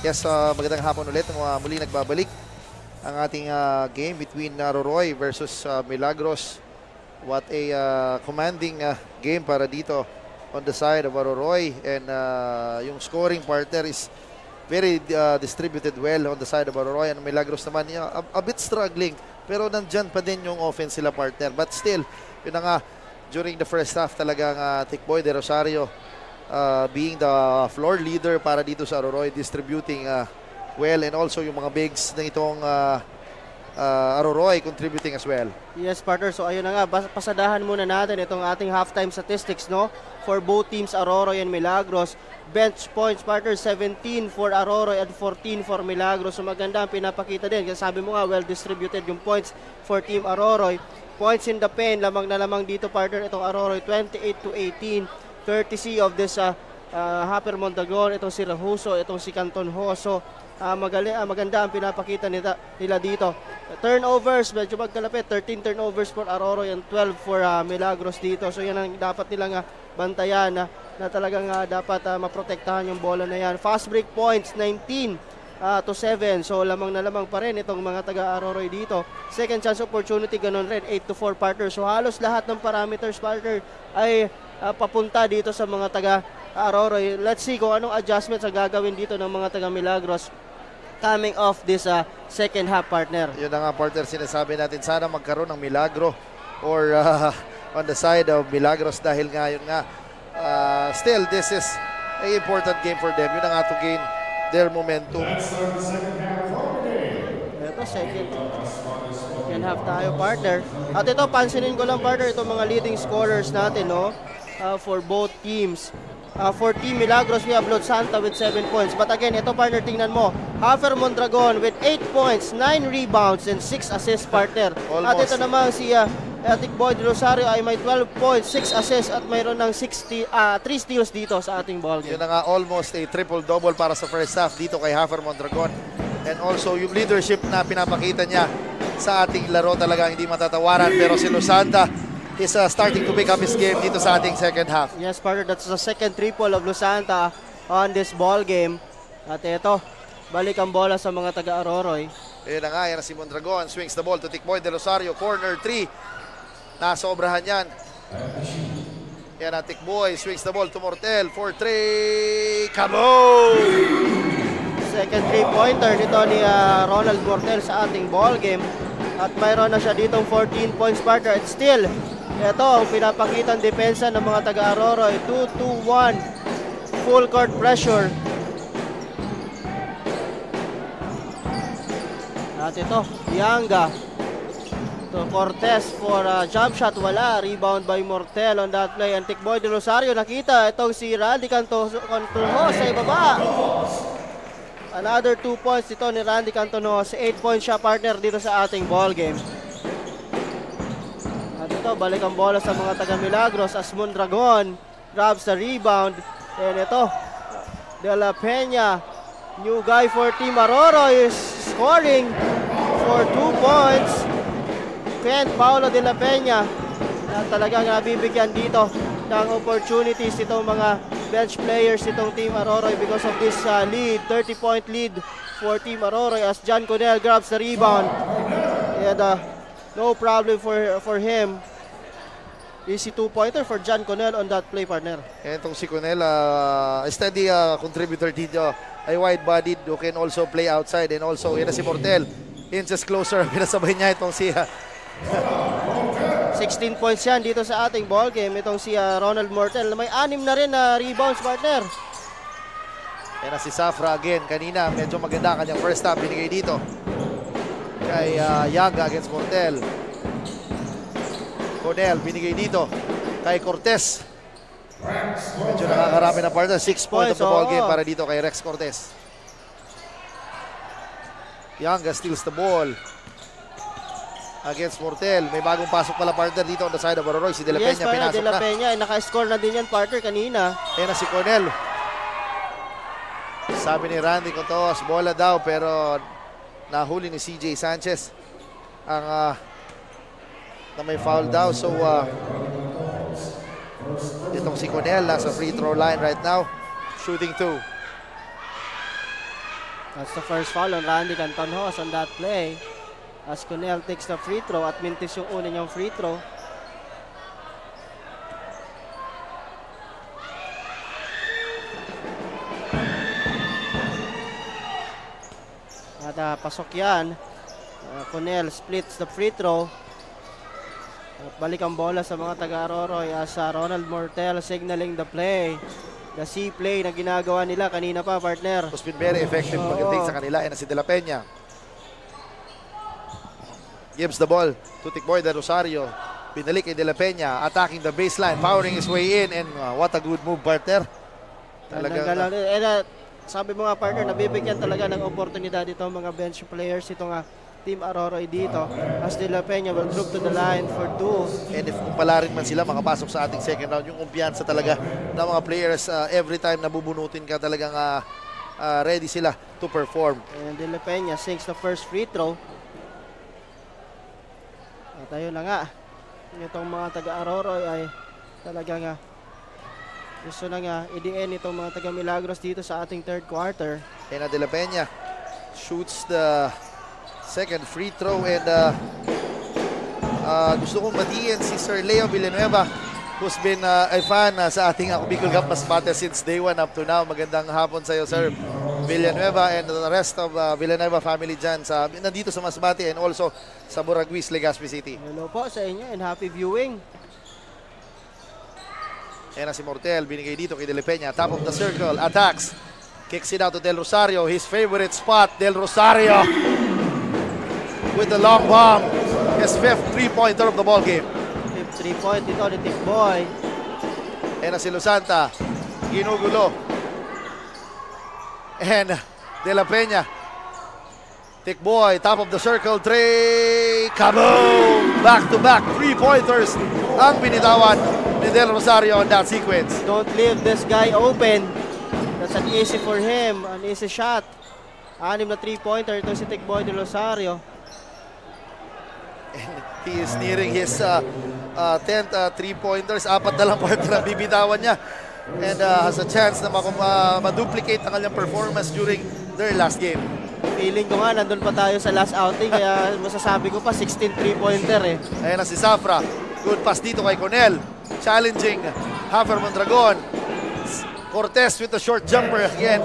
Yes, magandang hapon ulit. Muli nagbabalik ang ating game between Roroy versus Milagros. What a commanding game para dito on the side of Roroy. And yung scoring partner is very distributed well on the side of Roroy. And Milagros naman, a bit struggling. Pero nandyan pa din yung offense sila partner. But still, yun na nga, during the first half talagang Tikboy de Rosario being the floor leader para dito sa Roroy, distributing well, and also yung mga bigs na itong Aroroy contributing as well. Yes, partner. So ayun na nga, pasadahan muna natin itong ating halftime statistics, no? For both teams, Aroroy and Milagros. Bench points, partner, 17 for Aroroy and 14 for Milagros. So maganda ang pinapakita din. Kasi sabi mo nga, well distributed yung points for Team Aroroy. Points in the pen, lamang na lamang dito, partner, itong Aroroy, 28-18. Courtesy of this Haper Mondragon, itong si Rahuso, itong si Canton Hoso. Maganda ang pinapakita nila dito. Turnovers, medyo magkalapit. 13 turnovers for Aroroy and 12 for Milagros dito. So yan ang dapat nilang bantayan na talagang dapat maprotektahan yung bola na yan. Fast break points, 19-7. So lamang na lamang pa rin itong mga taga-Aroroy dito. Second chance opportunity, ganun rin, 8-4 partner. So halos lahat ng parameters, partner, ay papunta dito sa mga taga-Aroroy. Let's see kung anong adjustments ang gagawin dito ng mga taga-Milagros coming off this second half, partner. Yun na nga, partner, sinasabi natin, sana magkaroon ng milagro or on the side of Milagros dahil nga yun nga, still this is an important game for them. Yun na nga to gain their momentum. Ito, second half tayo, partner. At ito, pansinin ko lang, partner, itong mga leading scorers natin, no? For both teams. For Team Milagros, we have Lord Santa with 7 points. But again, ito, partner, tingnan mo. Hafer Mondragon with 8 points, 9 rebounds, and 6 assists, partner. Almost. At ito naman si Tikboy de Rosario ay may 12 points, 6 assists, at mayroon ng 3 steals dito sa ating ballgame. Yun na nga, almost a triple-double para sa first half dito kay Hafer Mondragon. And also, yung leadership na pinapakita niya sa ating laro talaga hindi matatawaran. Pero si Lusanta is starting to pick up his game dito sa ating second half. Yes, partner, that's the second triple of Lusanta on this ball game. At ito, balik ang bola sa mga taga-Aroroy. Ayun na nga, yan na si Mondragon. Swings the ball to Tikboy de Rosario. Corner 3. Nasobrahan yan. Yan na Tikboy. Swings the ball to Mortel. 4-3. Kaboom! Second three-pointer nito ni Ronald Mortel sa ating ball game. At mayroon na siya ditong 14 points, partner. At still, ito ang pinapakitang depensa ng mga taga-Aroroy. 2-2-1. Full court pressure. At ito, Yanga. To Cortez for jump shot. Wala. Rebound by Mortel on that play. And Tikboy de Rosario, nakita. Itong si Randy Cantono sa ibaba. Another 2 points dito ni Randy Cantono. 8 points siya, partner, dito sa ating ball game. At ito, balik ang bola sa mga taga-Milagros as Mondragon grabs the rebound. And ito, De La Peña, new guy for Team Aroroy, is scoring for 2 points. Kent Paulo De La Peña na talagang nabibigyan dito ng opportunities itong mga bench players itong Team Aroroy because of this lead, 30-point lead for Team Aroroy as John Conel grabs the rebound. And no problem for him. Easy 2-pointer for John Conel on that play, partner. Itong si Conel, steady contributor dito. Ay wide-bodied who can also play outside. And also, yan na si Mortel. Inches closer. Pinasabay niya itong si 16 points yan dito sa ating ball game. Itong si Ronald Mortel. May 6 na rin na rebounds, partner. Yan na si Safra again. Kanina, medyo maganda kanyang first half. Binigay dito kay Yaga against Mortel. Conel, binigay dito kay Cortez. Medyo nakakarami na partner. 6 points of the ball game para dito kay Rex Cortez. Yaga steals the ball against Mortel. May bagong pasok pala, partner, dito on the side of Aroroy. Si De La Peña, pinasok De La Peña, naka-score na din yan, partner, kanina. Ayan na si Conel. Sabi ni Randy Contos, bola daw, pero nahuli ni CJ Sanchez ang na may foul daw. So itong si Conel nasa free throw line right now, shooting 2. That's the first foul on Randy Cantonhos on that play as Conel takes the free throw at mintis yung una niyang free throw. At pasok yan. Conel splits the free throw. At balik ang bola sa mga taga-Aroroy as Ronald Mortel signaling the play. the C play na ginagawa nila kanina pa, partner. It's been very effective pagdating sa kanila. And si De La Peña gives the ball to Tikboy de Rosario. Pinalik kay De La Peña, attacking the baseline, powering his way in, and what a good move, partner. Talagang sabi mo nga, partner, nabibigyan talaga ng oportunidad ito mga bench players. Ito nga, Team Aroroy dito, as De La Peña will group to the line for 2. And if kumpala rin man sila makapasok sa ating second round, yung kumpiyansa talaga ng mga players, every time na bubunutin ka talagang ready sila to perform. And De La Peña sinks the first free throw. At ayun na nga, itong mga taga-Aroroy ay talagang gusto na nga i-DN itong mga taga-Milagros dito sa ating third quarter. And De La Peña shoots the second free throw, and gusto kong batiin si Sir Leo Villanueva, who's been a fan sa ating Ako Bicol Cup Masbate since day 1 up to now. Magandang hapon sa iyo, Sir Villanueva, and the rest of Villanueva family dyan nandito sa Masbate and also sa Buraguis, Legazpi City. Hello po sa inyo and happy viewing. Ayan na si Mortel, binigay dito kay De La Peña, top of the circle, attacks, kicks it out to Del Rosario, his favorite spot. Del Rosario with the long bomb, his 5th 3-pointer of the ball game. 5th 3-point ito ni Tikboy. Ayan na si Lusanta, ginugulo. And De La Peña, Tikboy, top of the circle, three, kaboom! Back-to-back 3-pointers ang binitawan ni Del Rosario on that sequence. Don't leave this guy open. That's an easy for him, an easy shot. 6 na 3-pointer ito si Tikboy de Rosario. And he is nearing his 10th 3-pointers. 4 na lang partner ang bibitawan niya. And has a chance na ma-duplicate ang kanyang performance during their last game. Feeling ko nga, nandun pa tayo sa last outing, kaya masasabi ko pa 16 3-pointer eh. Ayan na si Zafra. Good pass dito kay Conel. Challenging Hafer Mondragon. Cortez with a short jumper again.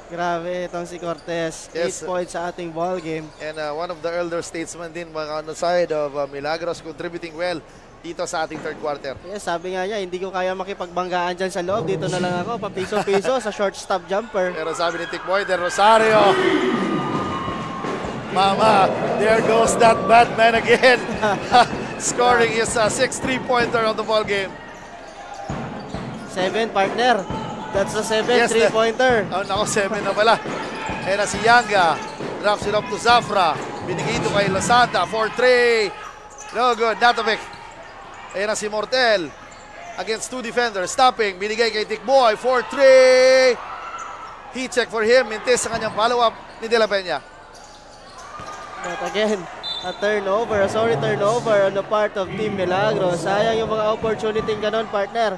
Grabe itong si Cortez. 8 points sa ating ball game. And one of the elder statesmen din on the side of Milagros, contributing well dito sa ating third quarter. Yes, sabi nga niya, hindi ko kaya makipagbanggaan dyan sa loob. Dito na lang ako, papiso-piso sa short stop jumper. Pero sabi ni Tikboy de Rosario, Mama, there goes that Batman again. Scoring his 6th 3-pointer of the ball game. 7, partner. That's the 7th 3-pointer. Oh, nako, 7 na pala. Ayan na si Yanga. Drops it up to Zafra. Binigay ito kay Lasanta. 4-3. No good. Natovic. Ayan na si Mortel. Against 2 defenders. Stopping. Binigay kay Tikboy. 4-3. Heat check for him. Mintis sa kanyang follow-up ni De La Peña. But again, a turnover. A sorry turnover on the part of Team Milagros. Sayang yung mga opportunity ganon, partner.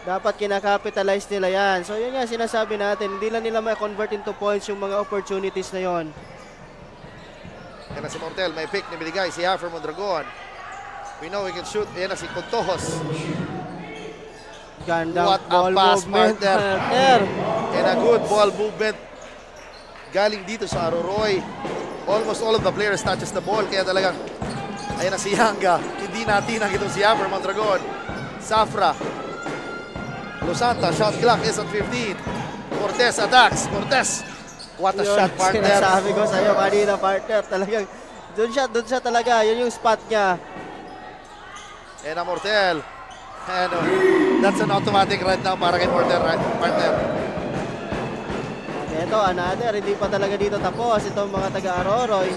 Dapat kinakapitalize nila yan. So yun nga sinasabi natin, hindi lang nila ma-convert into points yung mga opportunities na yon. Yan na si Mortel, may pick na binigay si Hafer Mondragon. We know he can shoot. Yan na si Contojos. Gandang what ball a pass, movement. partner. And a good ball movement. Galing dito sa Aroroy. Almost all of the players touches the ball. Kaya talagang, ayan na si Yanga. Hindi natinang itong si Hafer Mondragon. Zafra. Lusanta, shot clock is at 15. Cortez attacks. Cortez. What a shot, partner. Sinasabi ko sa iyo kanina, partner. Talagang, doon siya talaga. Yun yung spot niya. And a Mortel. And that's an automatic right now para kay Mortel, right, partner. Ito, another. Hindi pa talaga dito tapos. Itong mga taga-Aroroy.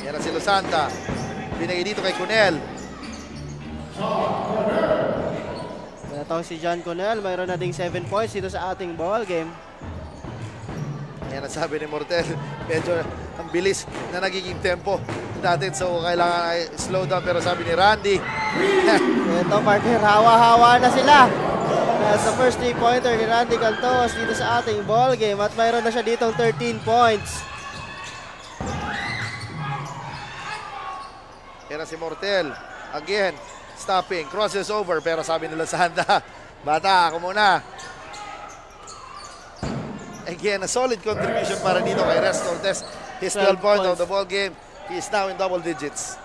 Yan na si Lusanta. Binigay dito kay Cunel. Itong si John Cunel, mayroon na ding 7 points dito sa ating ball game. Yan ang sabi ni Mortel, medyo ang bilis na nagiging tempo natin, so kailangan ay slow down, pero sabi ni Randy. Ito, partner, hawa-hawa na sila. Sa first 3-pointer ni Randy Cantos dito sa ating ball game at mayroon na siya ditong 13 points. Yan si Mortel. Again, stopping, crosses over, pero sabi nila sa handa, bata, ako muna. Again, a solid contribution para dito kay Rest Cortez. His 12 points of the ball game. He is now in double digits.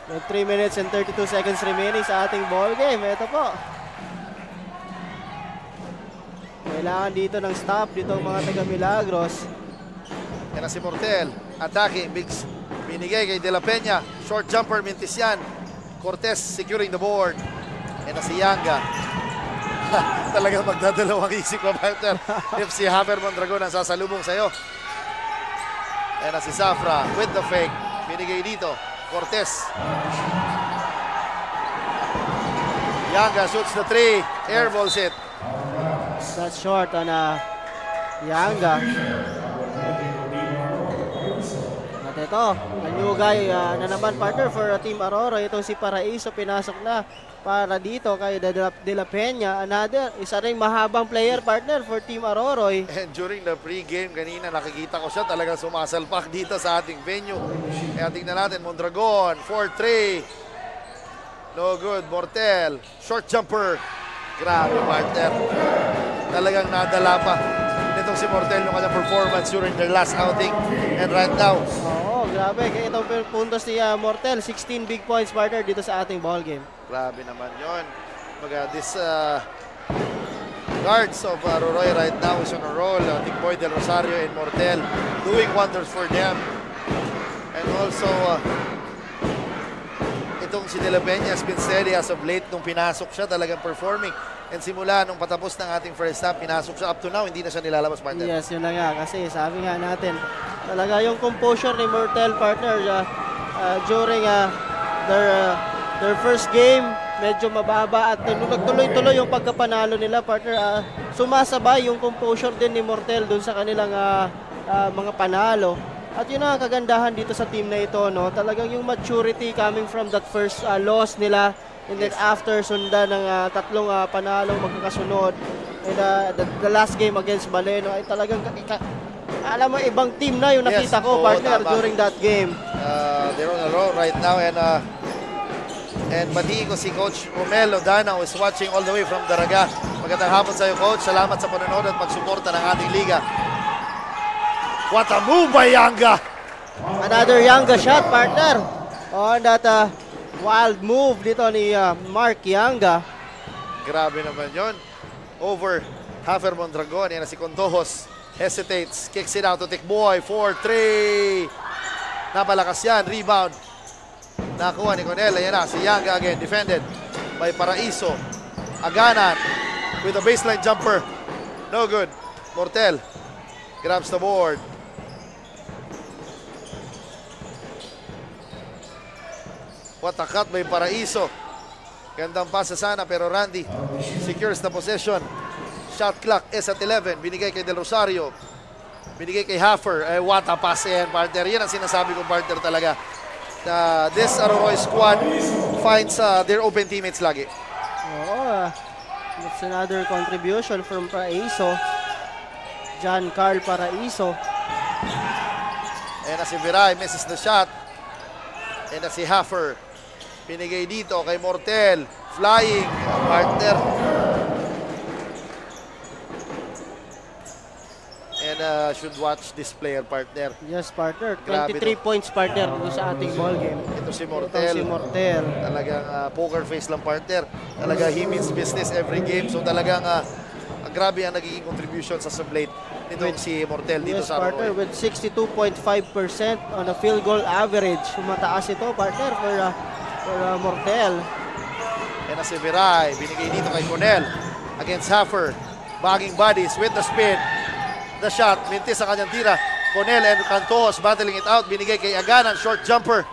With 3 minutes and 32 seconds remaining sa ating ball game. Ito po. Kailangan dito ng stop dito ang mga taga Milagros. Yan na si Mortel. Attacking. Bigs. Binigay kay De La Peña. Short jumper. Mintis yan. Cortez securing the board. Yan na si Yanga. Talagang magdadalawang isip ko, partner. If si Haber Mondragon ang sasalubong sa'yo. Yan na si Zafra with the fake. Binigay dito. Cortez. Yanga shoots the 3. Airballs it. That's short on Yanga. At ito, a new guy na naman, partner, for Team Aurora. Itong si Paraiso, pinasok na para dito kay De La Peña. Another, isa ring mahabang player, partner, for Team Aurora. And during the pre-game kanina, nakikita ko siya talagang sumasalpak dito sa ating venue. Kaya tingnan natin, Mondragon, 4-3. No good, Mortel. Short jumper. Grabe, partner. Talagang nadala pa nitong si Mortel yung kanyang performance during their last outing. And right now. Oo, grabe. Kaya itong puntos ni Mortel, 16 big points, partner, dito sa ating ball game. Grabe naman yun. This guards of Aroroy right now is on a roll. Tikboy Del Rosario and Mortel doing wonders for them. And also, itong si De La Peña has been steady as of late. Nung pinasok siya, talagang performing. And simula nung patapos ng ating first half, pinasok siya up to now, hindi na siya nilalabas, partner. Yes, yun na nga. Kasi sabi nga natin, talaga yung composure ni Mortel, partner, during their first game, medyo mababa. At nagtuloy-tuloy yung pagkapanalo nila, partner. Sumasabay yung composure din ni Mortel dun sa kanilang mga panalo. At yun ang kagandahan dito sa team na ito, no? Talagang yung maturity coming from that first loss nila, and then after sundan ng tatlong panalong magkakasunod, and the last game against Baleno ay talagang alam mo, ibang team na yung nakita ko, partner, during that game. They're on a roll right now, and batiin ko si Coach Romelo Danao is watching all the way from Daraga. Magandang hapon sa iyo, Coach. Salamat sa panonood at pagsuporta ng ating liga. What a move by Yanga! Another Yanga shot, partner. On that wild move dito ni Mark Yanga. Grabe naman yon. Over Hafer Mondragon. Yan na si Contojos. Hesitates. Kicks it out to Tikboy. 4-3. Napalakas yan. Rebound. Nakuha ni Conel. Yan na si Yanga again. Defended by Paraiso. Aganan with a baseline jumper. No good. Mortel grabs the board. What a cut by Paraiso. Gandang pasa sana pero Randy secures the possession. Shot clock is at 11. Binigay kay Del Rosario. Binigay kay Hafer. What a pass yan, partner. Yan ang sinasabi ko, partner, talaga. This Aroroy squad finds their open teammates lagi. Oo. That's another contribution from Paraiso. John Carl Paraiso. And na si Viray misses the shot. And na si Hafer. Pinigay dito kay Mortel. Flying. Partner. And should watch this player, partner. Yes, partner. 23 points, partner, sa ating ball game. Ito si Mortel. Talagang poker face lang, partner. Talaga he means business every game. So talagang grabe ang nagiging contribution sa sublate nitong si Mortel dito sa partner, with 62.5% on a field goal average. Mataas ito, partner, for Mortel. And na si Viray, binigay dito kay Conel against Hafer. Bagging bodies with the spin. The shot, mintis sa kanyang tira. Conel and Cantos battling it out. Binigay kay Aganan, short jumper.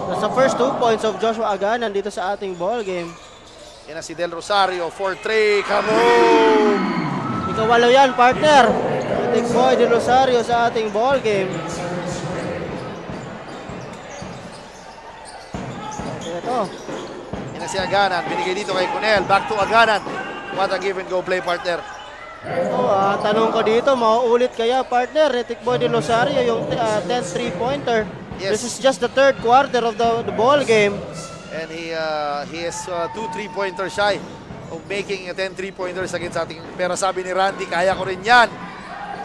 That's the first 2 points of Joshua Aganan dito sa ating ball game. Yan na si Del Rosario, 4-3, kaboom! Ikawalo yan, partner. Tikboy Del Rosario sa ating ball game. Ito. Yan na si Aganan, binigay dito kay Conel. Back to Aganan. What a give and go play, partner. Tanong ko dito, mauulit kaya, partner, Tikboy Del Rosario yung 10 3-pointer. Yes. This is just the third quarter of the ball game. And he is 2 3-pointer shy of making 10 3-pointers against ating. Pero sabi ni Randy, kaya ko rin yan.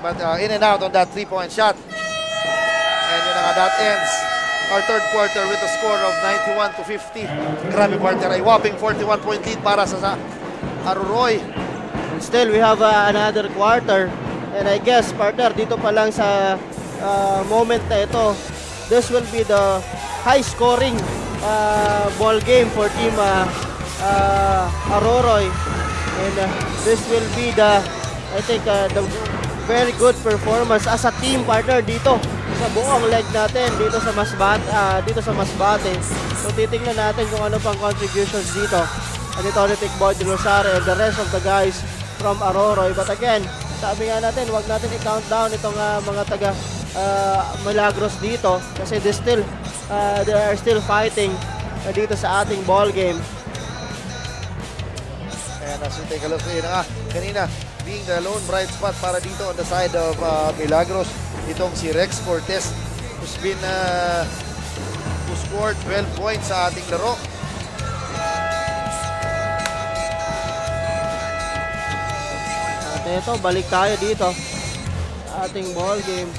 But in and out on that 3-point shot. And yun nga, that ends our third quarter with a score of 91-50. Grabe, partner, ay whopping 41-point lead para sa Aroroy. And still, we have another quarter. And I guess, partner, dito pa lang sa moment na ito, this will be the high-scoring ball game for Team Aroroy. And this will be the, I think, the very good performance as a team, partner, dito sa buong leg natin, dito sa Masbate. So, titingnan natin kung ano pang contributions dito. And ito ni Tikboy de Rosario and the rest of the guys from Aroroy. But again, sabi nga natin, wag natin i-count down itong mga taga Milagros dito kasi they are still fighting dito sa ating ball game. And as we take a look, yun nga, kanina, being the lone bright spot para dito on the side of Milagros, itong si Rex Cortez, who scored 12 points sa ating laro. At ito, balik tayo dito sa ating ball game.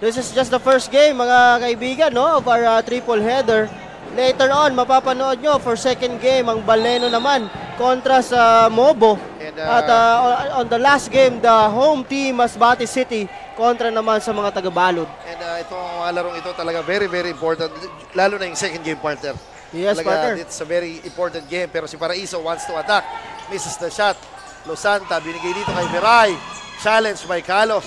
This is just the first game, mga kaibigan, no, of our triple header. Later on, mapapanood nyo for second game ang Baleno naman kontra sa Mobo. At on the last game, the home team Masbate City kontra naman sa mga taga-Balod. And itong larong ito talaga very, very important, lalo na yung second game, partner. Yes, talaga, partner. It's a very important game, pero si Paraiso wants to attack. Misses the shot. Losanta, binigay dito kay Miray. Challenge by Calo,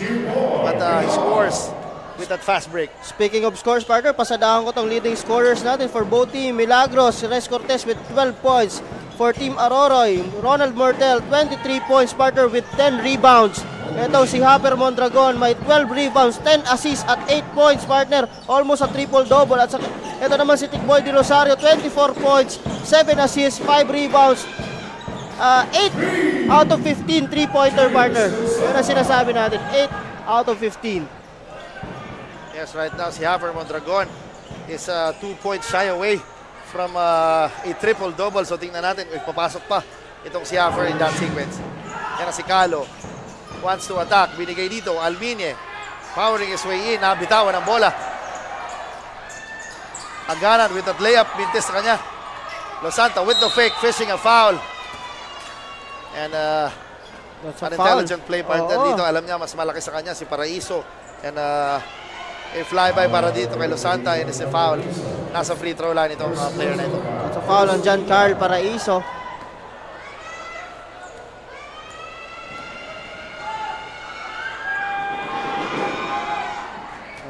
but he scores with that fast break. Speaking of scores, partner, pasadahan ko tong leading scorers natin for both team. Milagros, Rex Cortez with 12 points. For Team Aroroy, Ronald Mortel, 23 points, partner, with 10 rebounds. Ito si Hopper Mondragon, may 12 rebounds, 10 assists at 8 points, partner. Almost a triple-double. At ito naman si Tikboy de Rosario, 24 points, 7 assists, 5 rebounds. 8 out of 15 3-pointer, partner. Yun ang sinasabi natin, 8 out of 15. Yes, right now si Haver Mondragon is 2 points shy away from a triple-double. So tingnan natin, papasok pa itong si Haver in that sequence. Yan na si Calo. Wants to attack. Binigay dito, Almine. Powering his way in. Nabitawan ang bola. Aganan with that layup. Mintis sa kanya. Losanta with the fake. Fishing a foul. And an intelligent play partner dito. Alam niya, mas malaki sa kanya si Paraiso. And a flyby para dito kay Losanta. And it's a foul. Nasa free throw line itong player na ito. It's a foul on Giancarlo Paraiso.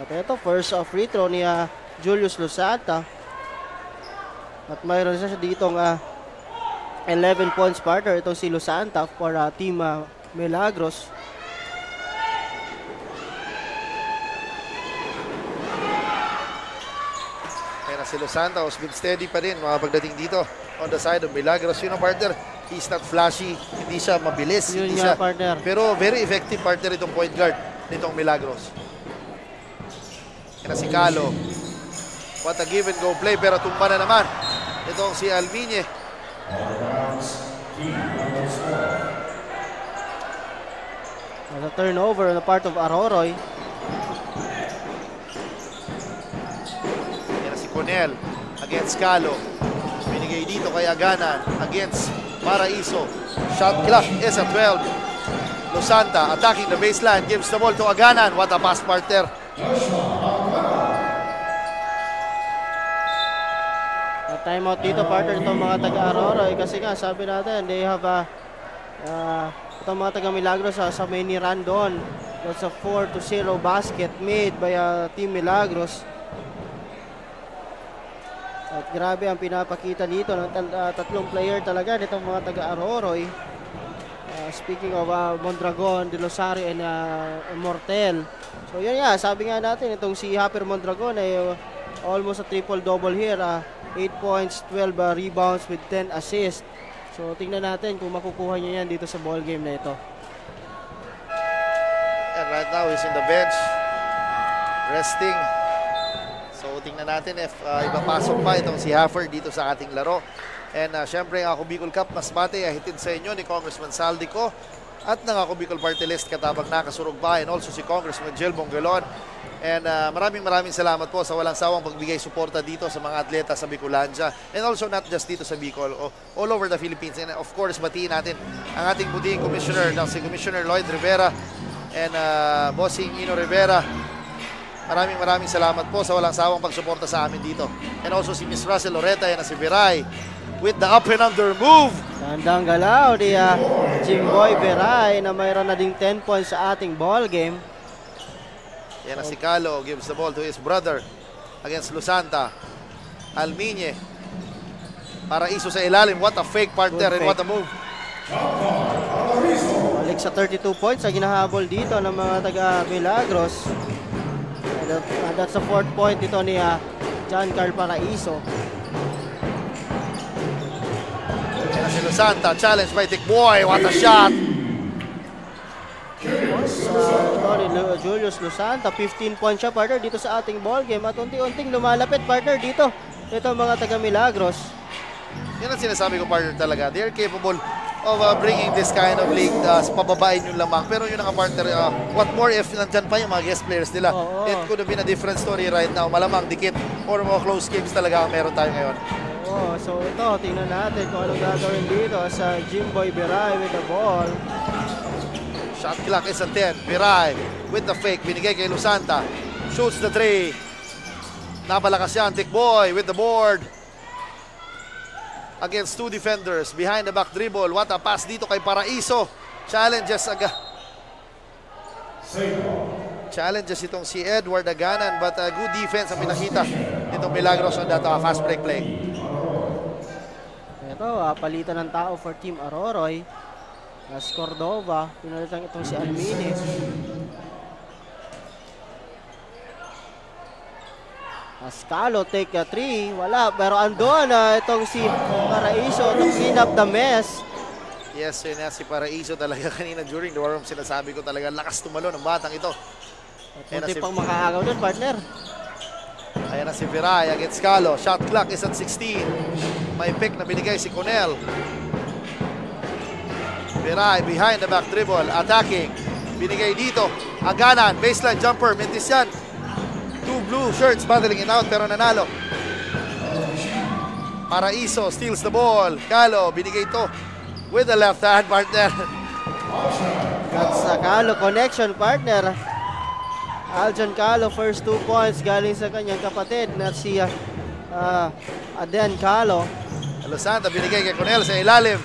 At ito, first free throw ni Julius Losanta. At mayroon siya ditong 11 points, partner. Ito si Losanta for Team Milagros. Kaya na si Losanta has been steady pa rin mga pagdating dito on the side of Milagros. Yun ang partner, he's not flashy, hindi siya mabilis, Yun hindi nga, siya, partner. pero very effective partner itong point guard nitong Milagros. Kaya na si Calo, what a give and go play, pero tumba na naman itong si Almine. The turnover on the part of Aroroy. Yan na si Conel against Calo. Binigay dito kay Aganan against Paraiso. Shot clock is at 12. Losanta attacking the baseline. Gives the ball to Aganan. What a pass, partner. Timeout dito, partner, itong mga taga-Aroroy. Kasi nga, sabi natin, they have itong mga taga-Milagros sa mini run doon. That's a 4-0 basket made by Team Milagros. At grabe ang pinapakita dito ng tatlong player talaga nitong mga taga-Aroroy. Speaking of Mondragon, De Rosario, and Mortel. So yun nga, sabi nga natin, itong si Hopper Mondragon ay almost a triple-double here. 8 points, 12 rebounds with 10 assists. So tingnan natin kung makukuha niya yan dito sa ball game na ito. And right now he's in the bench resting. So tingnan natin if ipapasok pa itong si Haffer dito sa ating laro. And syempre ang Ako Bicol Cup Masbate ay hitid sa inyo ni Congressman Saldico. at ng Ako Bicol Party List katabang nakasurog pa, and also si Congressman Jill Bongelon. And maraming salamat po sa walang sawang pagbigay suporta dito sa mga atleta sa Bicolandia, and also not just dito sa Bicol, all over the Philippines. And of course, batiin natin ang ating buting commissioner, si Commissioner Lloyd Rivera and Bossing Ino Rivera. Maraming salamat po sa walang sawang pagsuporta sa amin dito. And also si Miss Russell Loretta and si Viray with the up and under move. Tandang galaw ni Jimboy Viray na mayroon na ding 10 points sa ating ball game. Yan na si Calo, gives the ball to his brother against Lusanta. Almiñe. Paraiso sa ilalim. What a fake partner and what a move. Balik sa 32 points sa ginahabol dito ng mga taga Milagros. And that's the 4th point ito ni John Carl Paraiso. Yan na si Lusanta. Challenge by Tikboy. What a shot. Julius Lusanta, 15 points siya, partner, dito sa ating ball game, at unti-unting lumalapit, partner, dito mga taga Milagros. Yan ang sinasabi ko, partner, talaga. They're capable of bringing this kind of league, pababain yung lamang. Pero yun ang partner, what more if nandyan pa yung mga guest players nila. It could have been a different story right now. Malamang dikit or mga close games talaga ang meron tayo ngayon. So ito, tingnan natin kung anong gagawin dito sa Jimboy Viray with the ball. Shot clock is at 10. Viray with the fake. Binigay kay Lusanta. Shoots the 3. Napalakas yan. Tikboy with the board. Against 2 defenders. Behind the back dribble. What a pass dito kay Paraiso. Challenges itong si Edward Aganan. But good defense ang pinakita nitong Milagros on that fast break play. Ito, palitan ng tao for Team Aroroy. As Cordova, pinalitan itong si Almini. As Calo take a 3, wala, pero andun itong si Paraiso to clean up the mess. Yes, yun na si Paraiso talaga kanina during the war room. Sinasabi ko talaga lakas tumalo ng batang ito. Kunti pang makaagaw dun, partner. Ayan na si Viray against Calo. Shot clock is at 16. May pick na binigay si Conel. Viray behind the back dribble, attacking. Binigay dito, Aganan, baseline jumper, Mentis yan. 2 blue shirts battling it out pero nanalo. Paraiso steals the ball. Calo, binigay ito with the left hand, partner. That's a Calo connection, partner. Aljon Calo, first 2 points galing sa kanyang kapatid na si Aden Calo. Lusanta, binigay kay Conel sa ilalim.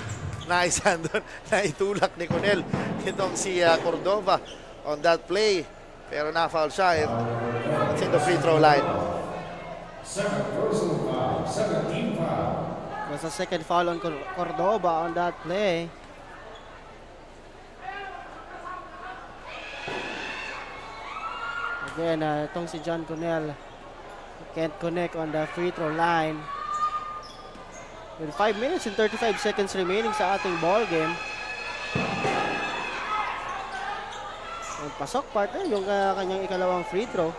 Naisan doon, naitulak ni Conel itong si Cordova on that play. Pero na-foul siya. It's in the free throw line. There's a second foul on Cordova on that play. Again, itong si John Conel can't connect on the free throw line. With 5 minutes and 35 seconds remaining sa ating ball game. And pasok, partner, yung kanyang ikalawang free throw.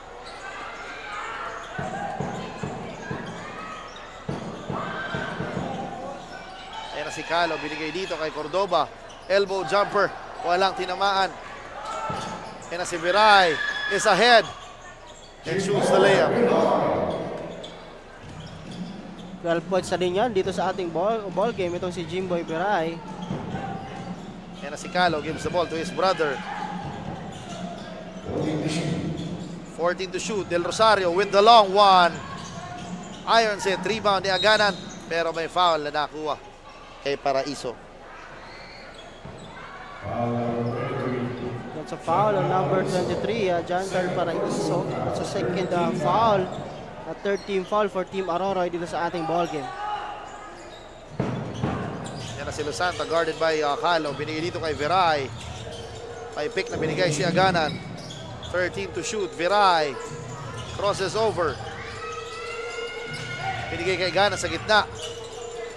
Ayan na si Calo, binigay dito kay Cordova. Elbow jumper, walang tinamaan. Ayan na si Viray, is ahead. And shoots the layup. 12 points na din yan dito sa ating ball game. Itong si Jimboy Viray. Yan na si Calo, gives the ball to his brother. 14 to shoot. Del Rosario with the long one. Irons it. Rebound ni Aganan. Pero may foul na nakuha kay Paraiso. That's a foul on number 23, John Carl Paraiso. That's a second foul. A third team foul for Team Aroroy dito sa ating ball game. Yan na si Lusanta, guarded by Calo. Binigay dito kay Viray. May pick na binigay si Aganan. 13 to shoot. Viray crosses over. Binigay kay Aganan sa gitna.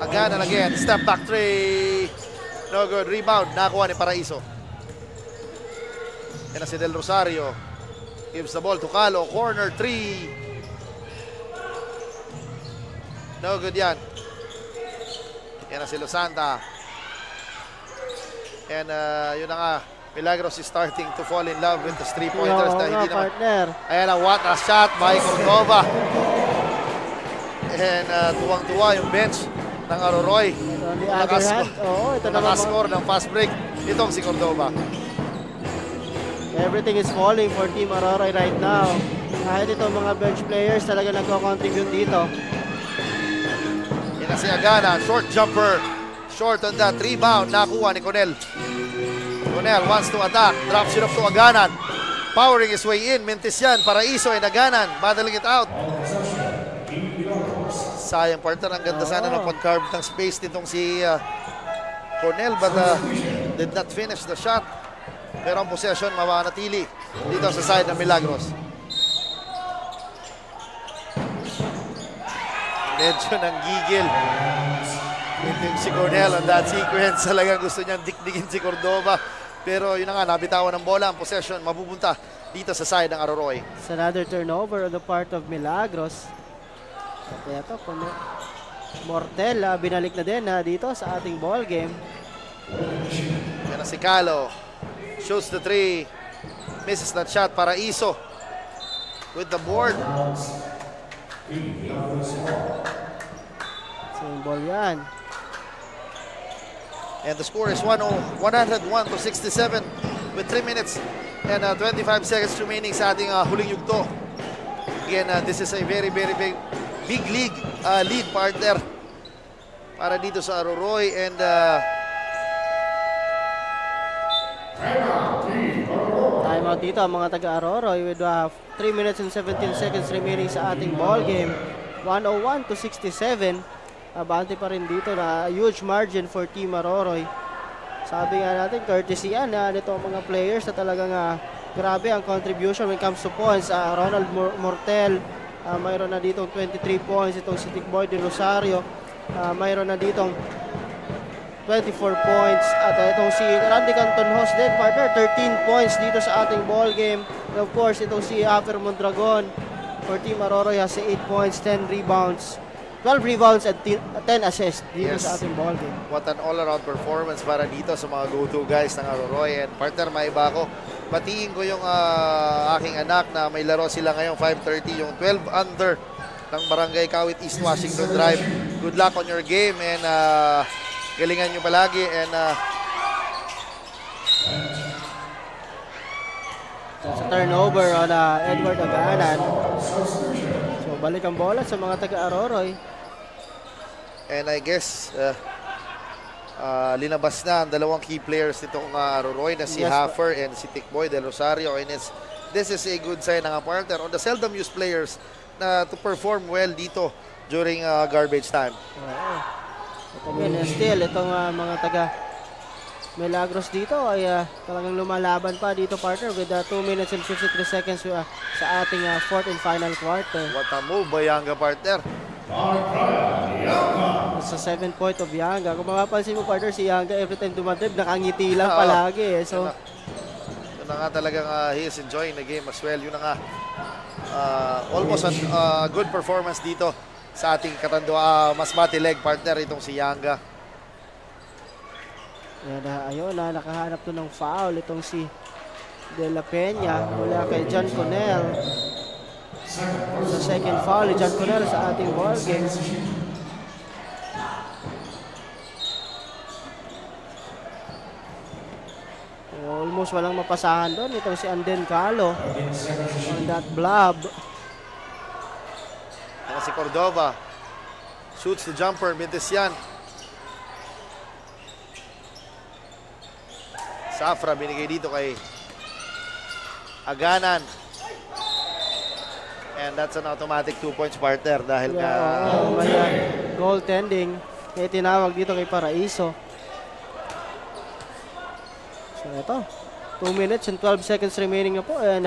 Aganan again. Step back three. No good. Rebound. Nakuha ni Paraiso. Yan na si Del Rosario. Gives the ball to Calo. Corner three. No good yan. Yan na si Lusanta. And yun na nga, Milagros is starting to fall in love with the 3-pointers na hindi naman. Partner. Ayan na, what a shot by Cordova. And tuwang-tuwa yung bench ng Aroroy. On the other hand, ito naman nakascore ng fast break. Itong si Cordova. Everything is falling for Team Aroroy right now. Kahit itong mga bench players talaga nagko-contribute dito. Yan na si Agana, short jumper. Short on that rebound. Nakuha ni Conel. Conel wants to attack. Drops it up to Aganan. Powering his way in. Mintesian, Paraiso and Aganan. Battling it out. Sayang partner. Ang ganda sana ng pag-carve ng space nitong si Conel but did not finish the shot. Pero ang possession mamanatili dito sa side ng Milagros. Medyo nang gigil. Ito yung si Cornel on that sequence. Talagang gusto niyang dikdikin si Cordova. Pero yun na nga, nabitawan ng bola. Ang possession mapupunta dito sa side ng Aroroy. It's another turnover on the part of Milagros. At ito, Mortel, binalik na din dito sa ating ball game. Yan na si Calo. Shoots the 3. Misses that shot. Paraiso with the board. Same ball yan. And the score is 101 to 67 with 3 minutes and 25 seconds remaining sa ating huling yugto. Again, this is a very big league lead partner para dito sa Aroroy. And timeout dito ang mga taga-Aroroy with 3 minutes and 17 seconds remaining sa ating ball game. 101 to 67. Abante pa rin dito na huge margin for Team Aroroy. Sabi nga natin, courtesy yan nito ang mga players na talagang grabe ang contribution when it comes to points. Ronald Mortel, mayroon na ditong 23 points. Itong si Tikboy de Rosario, mayroon na ditong 24 points. At itong si Randy Cantonhos din, partner, 13 points dito sa ating ball game. And of course, itong si Afer Mondragon for Team Aroroy has 8 points, 10 rebounds. 12 rebounds at 10 assists dito sa ating ball game. What an all-around performance para dito sa mga go-to guys ng Aroroy. And partner, maiba ko. Batiin ko yung aking anak na may laro sila ngayong 5:30, yung 12 under ng Barangay Kawit East Washington Drive. Good luck on your game and galingan nyo palagi. And that's a turnover on Edward Aganan. So balik ang bola sa mga taga-Aroroy. And I guess linabas na ang dalawang key players nitong Aroroy na si Haffer and si Tikboy del Rosario. And this is a good sign ng partner on the seldom used players na to perform well dito during garbage time. And still, itong mga taga Milagros dito ay talagang lumalaban pa dito, partner, with 2 minutes and 53 seconds sa ating fourth and final quarter. What a move by Yanga, partner. Sa 7 point of Yanga. Kung mapapansin mo, partner, si Yanga every time dumadrib, nakangiti lang palagi. So, yun na nga talagang he is enjoying the game as well. Yun na nga, almost a good performance dito sa ating Masbate leg, partner, itong si Yanga. Ayun nakahanap to ng foul itong si De La Peña mula kay John Conel. Sa second foul ni John Conel sa ating ball game. Almost walang mapasahan doon itong si Anden Calo on that blob. Si Cordova shoots the jumper, Mintesian. Safra binigay dito kay Aganan. And that's an automatic 2 points, partner, dahil may goaltending na tinawag dito kay Paraiso. So ito, 2 minutes and 12 seconds remaining na po. And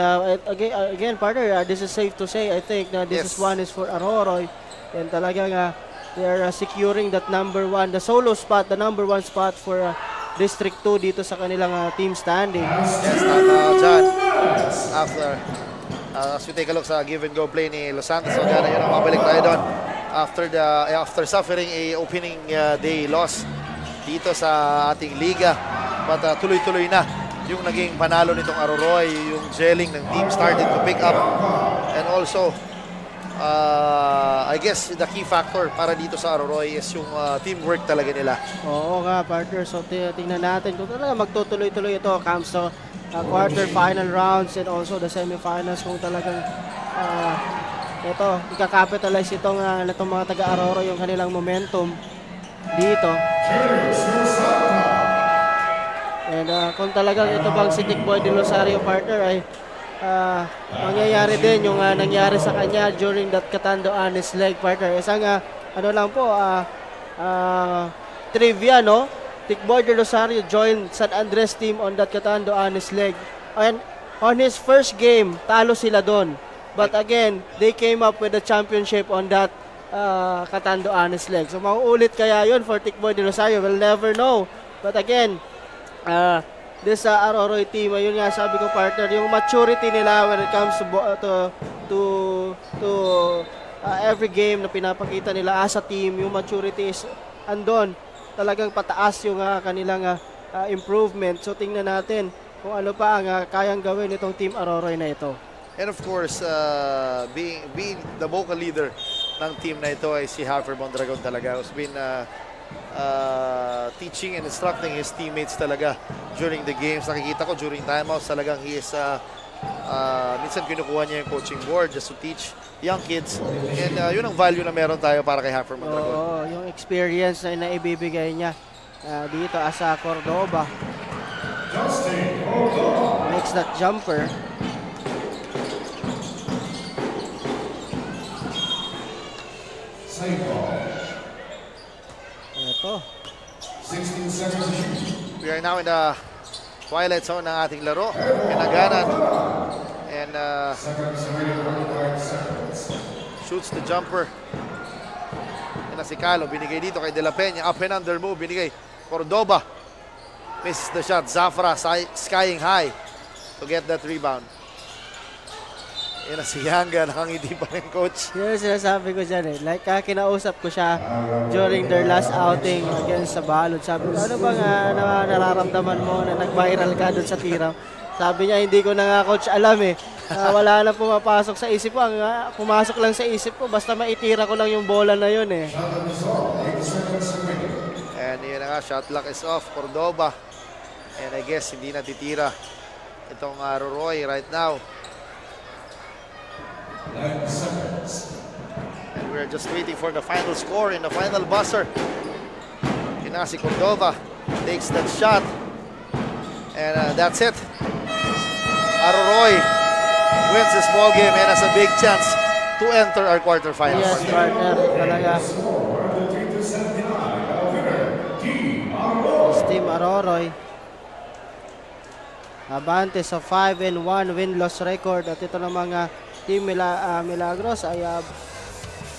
again, partner, this is safe to say, I think na this one is for Aroroy. And talagang they are securing that number 1, the solo spot, the number 1 spot for District 2 dito sa kanilang team standing. Yes, tama dyan. After, as we take a look sa give and go play ni Los Santos, yun ang mabalik tayo doon. After suffering a opening day loss dito sa ating liga. But tuloy-tuloy na yung naging panalo nitong Aroroy, yung gelling ng team started to pick up. And also, I guess the key factor para dito sa Aroroy is yung teamwork talaga nila. Oo nga, partner. So, tingnan natin kung talaga magtutuloy-tuloy ito comes to quarter-final rounds and also the semifinals kung talagang ito, ikakapitalize itong mga taga-Aroroy yung kanilang momentum dito. And kung talagang ito bang si Tikboy de Rosario, partner, ay mangyayari din yung nangyari sa kanya during that Catando Honest leg, partner. Isang ano lang po, trivia, no? Tikboy de Rosario joined San Andres team on that Catando Honest leg. And on his first game, talo sila doon. But again, they came up with the championship on that Catando Honest leg. So mauulit kaya yun for Tikboy de Rosario? We'll never know. But again, this Aroroy team, ayun nga sabi ko, partner, yung maturity nila when it comes to every game na pinapakita nila as a team, yung maturity is andon, talagang pataas yung kanilang improvement. So tingnan natin kung ano pa ang kayang gawin itong team Aroroy na ito. And of course, being the vocal leader ng team na ito ay si Hafer Mondragon talaga, who's been teaching and instructing his teammates talaga during the games. Nakikita ko during timeouts talagang he is minsan kinukuha niya yung coaching board just to teach young kids, and yun ang value na meron tayo para kay Hafer Mondragon. Oo, yung experience na naibibigay niya dito as a Cordoba. Makes that jumper. Ito. We are now in the twilight zone ng ating laro. Pinaganan. And shoots the jumper. Yan na si Calo. Binigay dito kay De La Peña. Up and under move. Binigay Cordoba. Misses the shot. Zafra skying high to get that rebound. Yan na si Yanga, nakangiti pa rin, coach. Yan sinasabi ko dyan eh. Like, kinausap ko siya during their last outing against sa Balod. Sabi ko, ano bang nararamdaman mo na nag-viral ka dun sa tira? Sabi niya, hindi ko na nga, coach, alam eh. Wala na pumapasok sa isip ko. Pumasok lang sa isip ko, basta maitira ko lang yung bola na yun eh. And yun na nga, shot clock is off, Cordoba. And I guess, hindi natitira itong Aroroy right now. And we're just waiting for the final score in the final buzzer. Kinasi Cordova takes that shot. And that's it. Aroroy wins this ball game and has a big chance to enter our quarterfinals. Yes, partner. Talaga. This team Aroroy. Abante sa 5-1 win-loss record. At ito ng mga Team Milagros ay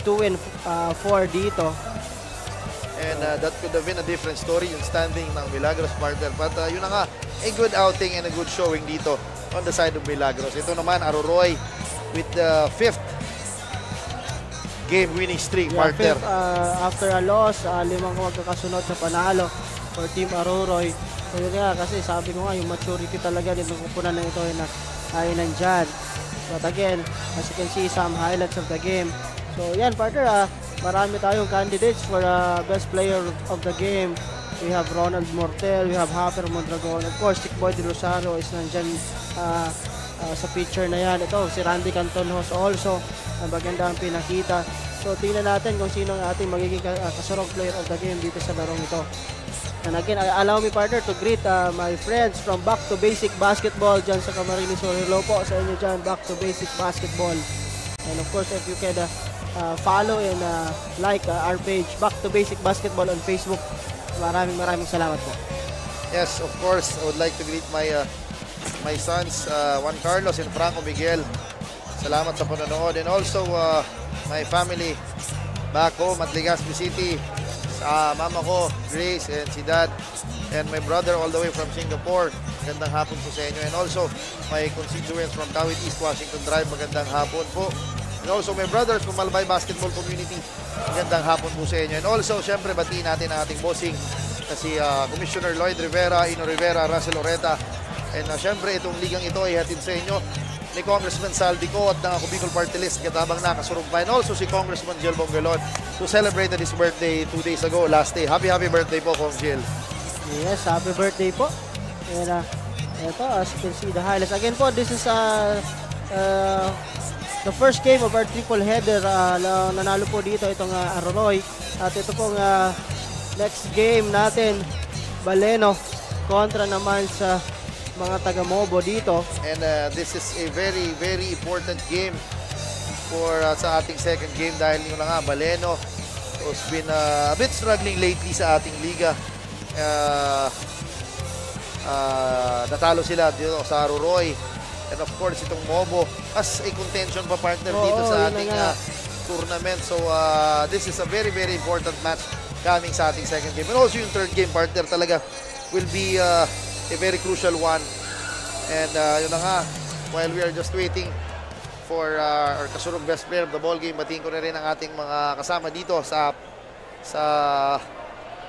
2-4 dito. And that could have been a different story yung standing ng Milagros, partner. But yun na nga, a good outing and a good showing dito on the side of Milagros. Ito naman, Aroroy with the 5th game winning streak, partner. After a loss, 5 magkakasunod sa panalo for Team Aroroy. So yun nga, kasi sabi ko nga, yung maturity talaga din ng kupunan na ito ay nandyan. But again, as you can see, some highlights of the game. So yan, partner, marami tayong candidates for best player of the game. We have Ronald Mortel, we have Hafer Mondragon. Of course, Tikboy de Rosario is nandyan sa picture na yan. Ito, si Randy Cantonhos also. Maganda ang pinakita. So tingnan natin kung sino ang ating magiging kasurog player of the game dito sa larong ito. And again, allow me, partner, to greet my friends from Back to Basic Basketball dyan sa Camarines. So hello po sa inyo dyan, Back to Basic Basketball. And of course, if you can follow and like our page, Back to Basic Basketball on Facebook. Maraming salamat po. Yes, of course, I would like to greet my sons, Juan Carlos and Franco Miguel. Salamat sa panonood. And also, my family back home at Legazpi City. Mama ko, Grace, and si Dad, and my brother all the way from Singapore. Magandang hapon po sa inyo. And also, my constituents from Tawid East, Washington Drive. Magandang hapon po. And also, my brothers from Malbay Basketball Community. Magandang hapon po sa inyo. And also, syempre, batiin natin ang ating bossing, na si Commissioner Lloyd Rivera, Ino Rivera, Russell Oreta. And syempre, itong ligang ito ay hatid sa inyo ni Congressman Saldico at ng Ako Bicol Party List katabang nakasurog pa. And also si Congressman Jill Bongalon who celebrated his birthday 2 days ago, last day. Happy birthday po, Kong Jill. Yes, happy birthday po. And ito, as you can see the highlights. Again po, this is the first game of our triple header. Nanalo po dito itong Aroroy. At ito pong next game natin, Baleno kontra naman sa mga taga-Mobo dito. And this is a very, very important game for sa ating second game dahil yun na nga, Baleno has been a bit struggling lately sa ating liga. Natalo sila dito sa Aroroy. And of course, itong Mobo as a contention pa partner dito sa ating tournament. So this is a very, very important match coming sa ating second game. And also yung third game partner talaga will be a very crucial one. And yun na nga, while we are just waiting for our kasurog best player of the ball game, batiin ko na rin ang ating mga kasama dito sa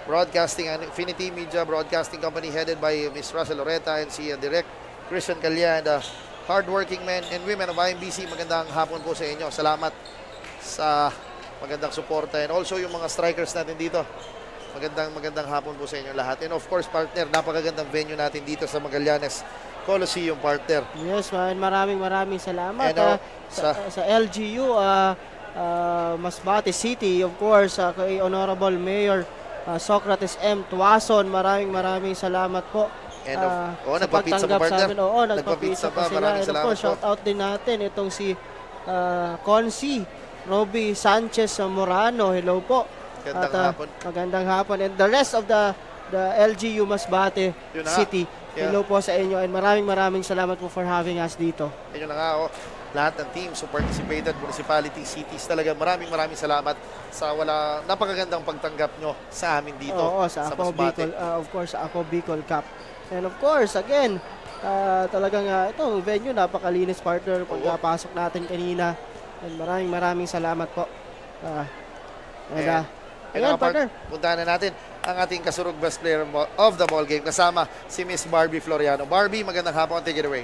broadcasting and Infinity Media Broadcasting Company headed by Ms. Russell Oreta and si Direct Christian Calya and hardworking men and women of IMBC. Magandang hapon po sa inyo. Salamat sa magandang suporta and also yung mga strikers natin dito. Magandang hapon po sa inyo lahat. And of course, partner, napakagandang venue natin dito sa Magallanes Coliseum, partner. Yes, maraming salamat sa LGU, Masbate City, of course, kay Honorable Mayor Socrates M. Tuason. Maraming salamat po. And nagpa-pizza pa, partner. Nagpa-pizza pa sila. And of course, shout out din natin itong si Consi Roby Sanchez Morano. Hello po. Magandang hapon. And the rest of the LGU Masbate City. Hello po sa inyo and maraming salamat po for having us dito. Yun na nga, lahat ng teams who participated, municipality, cities, talaga maraming salamat sa napakagandang pagtanggap nyo sa amin dito. Sa Ako Bicol, of course, sa Ako Bicol Cup. And of course, again, talagang itong venue, napakalinis, partner, pagpasok natin kanina. And maraming salamat po. Ayan, partner. Puntahan na natin ang ating kasurog best player of the ball game kasama si Miss Barbie Floriano. Barbie, magandang hapon. Take it away.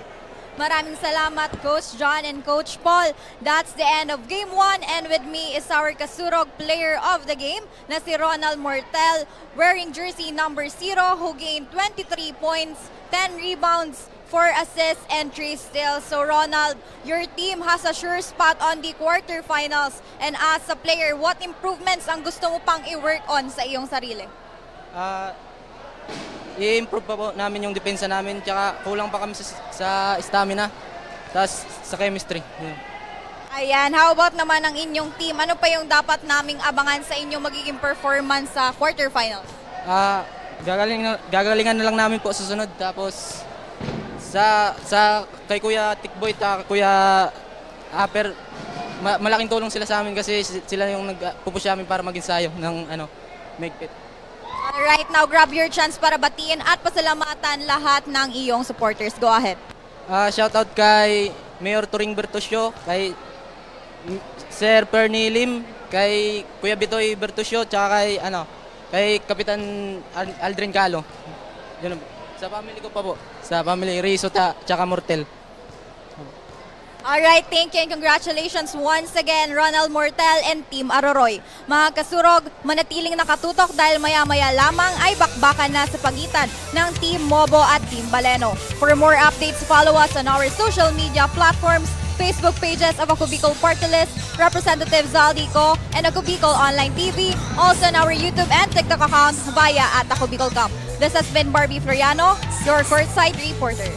Maraming salamat, Coach John and Coach Paul. That's the end of Game 1 and with me is our kasurog player of the game na si Ronald Mortel wearing jersey number 0 who gained 23 points, 10 rebounds, 4 assists, and 3 steals. So Ronald, your team has a sure spot on the quarterfinals. And as a player, what improvements ang gusto mo pang i-work on sa iyong sarili? I-improve pa po namin yung depensa namin, tsaka kulang pa kami sa stamina, tapos sa chemistry. Ayan, how about naman ang inyong team? Ano pa yung dapat naming abangan sa inyong magiging performance sa quarterfinals? Gagalingan na lang namin po sa sunod, tapos sa kay Kuya Tikboy at Kuya Aper, malaking tulong sila sa amin kasi sila yung nagpupush namin para mag-ensayo ng make it. Alright, now grab your chance para batiin at pasalamatan lahat ng iyong supporters. Go ahead. Shout out kay Mayor Turing Bertusio, kay Sir Perny Lim, kay Kuya Bitoy Bertusio, tsaka kay Kapitan Aldrin Calo. Yun, sa family ko pa po, sa family Rizzo tsaka Mortel. Alright, thank you and congratulations once again, Ronald Mortel and Team Aroroy. Mga kasurog, manatiling nakatutok dahil maya-maya lamang ay bakbakan na sa pagitan ng Team Mobo at Team Baleno. For more updates, follow us on our social media platforms, Facebook pages of Ako Bicol Party List, Representative Zaldico, and Ako Bicol Online TV, also on our YouTube and TikTok accounts via @Ako Bicol Camp. This has been Barbie Floriano, your courtside reporter.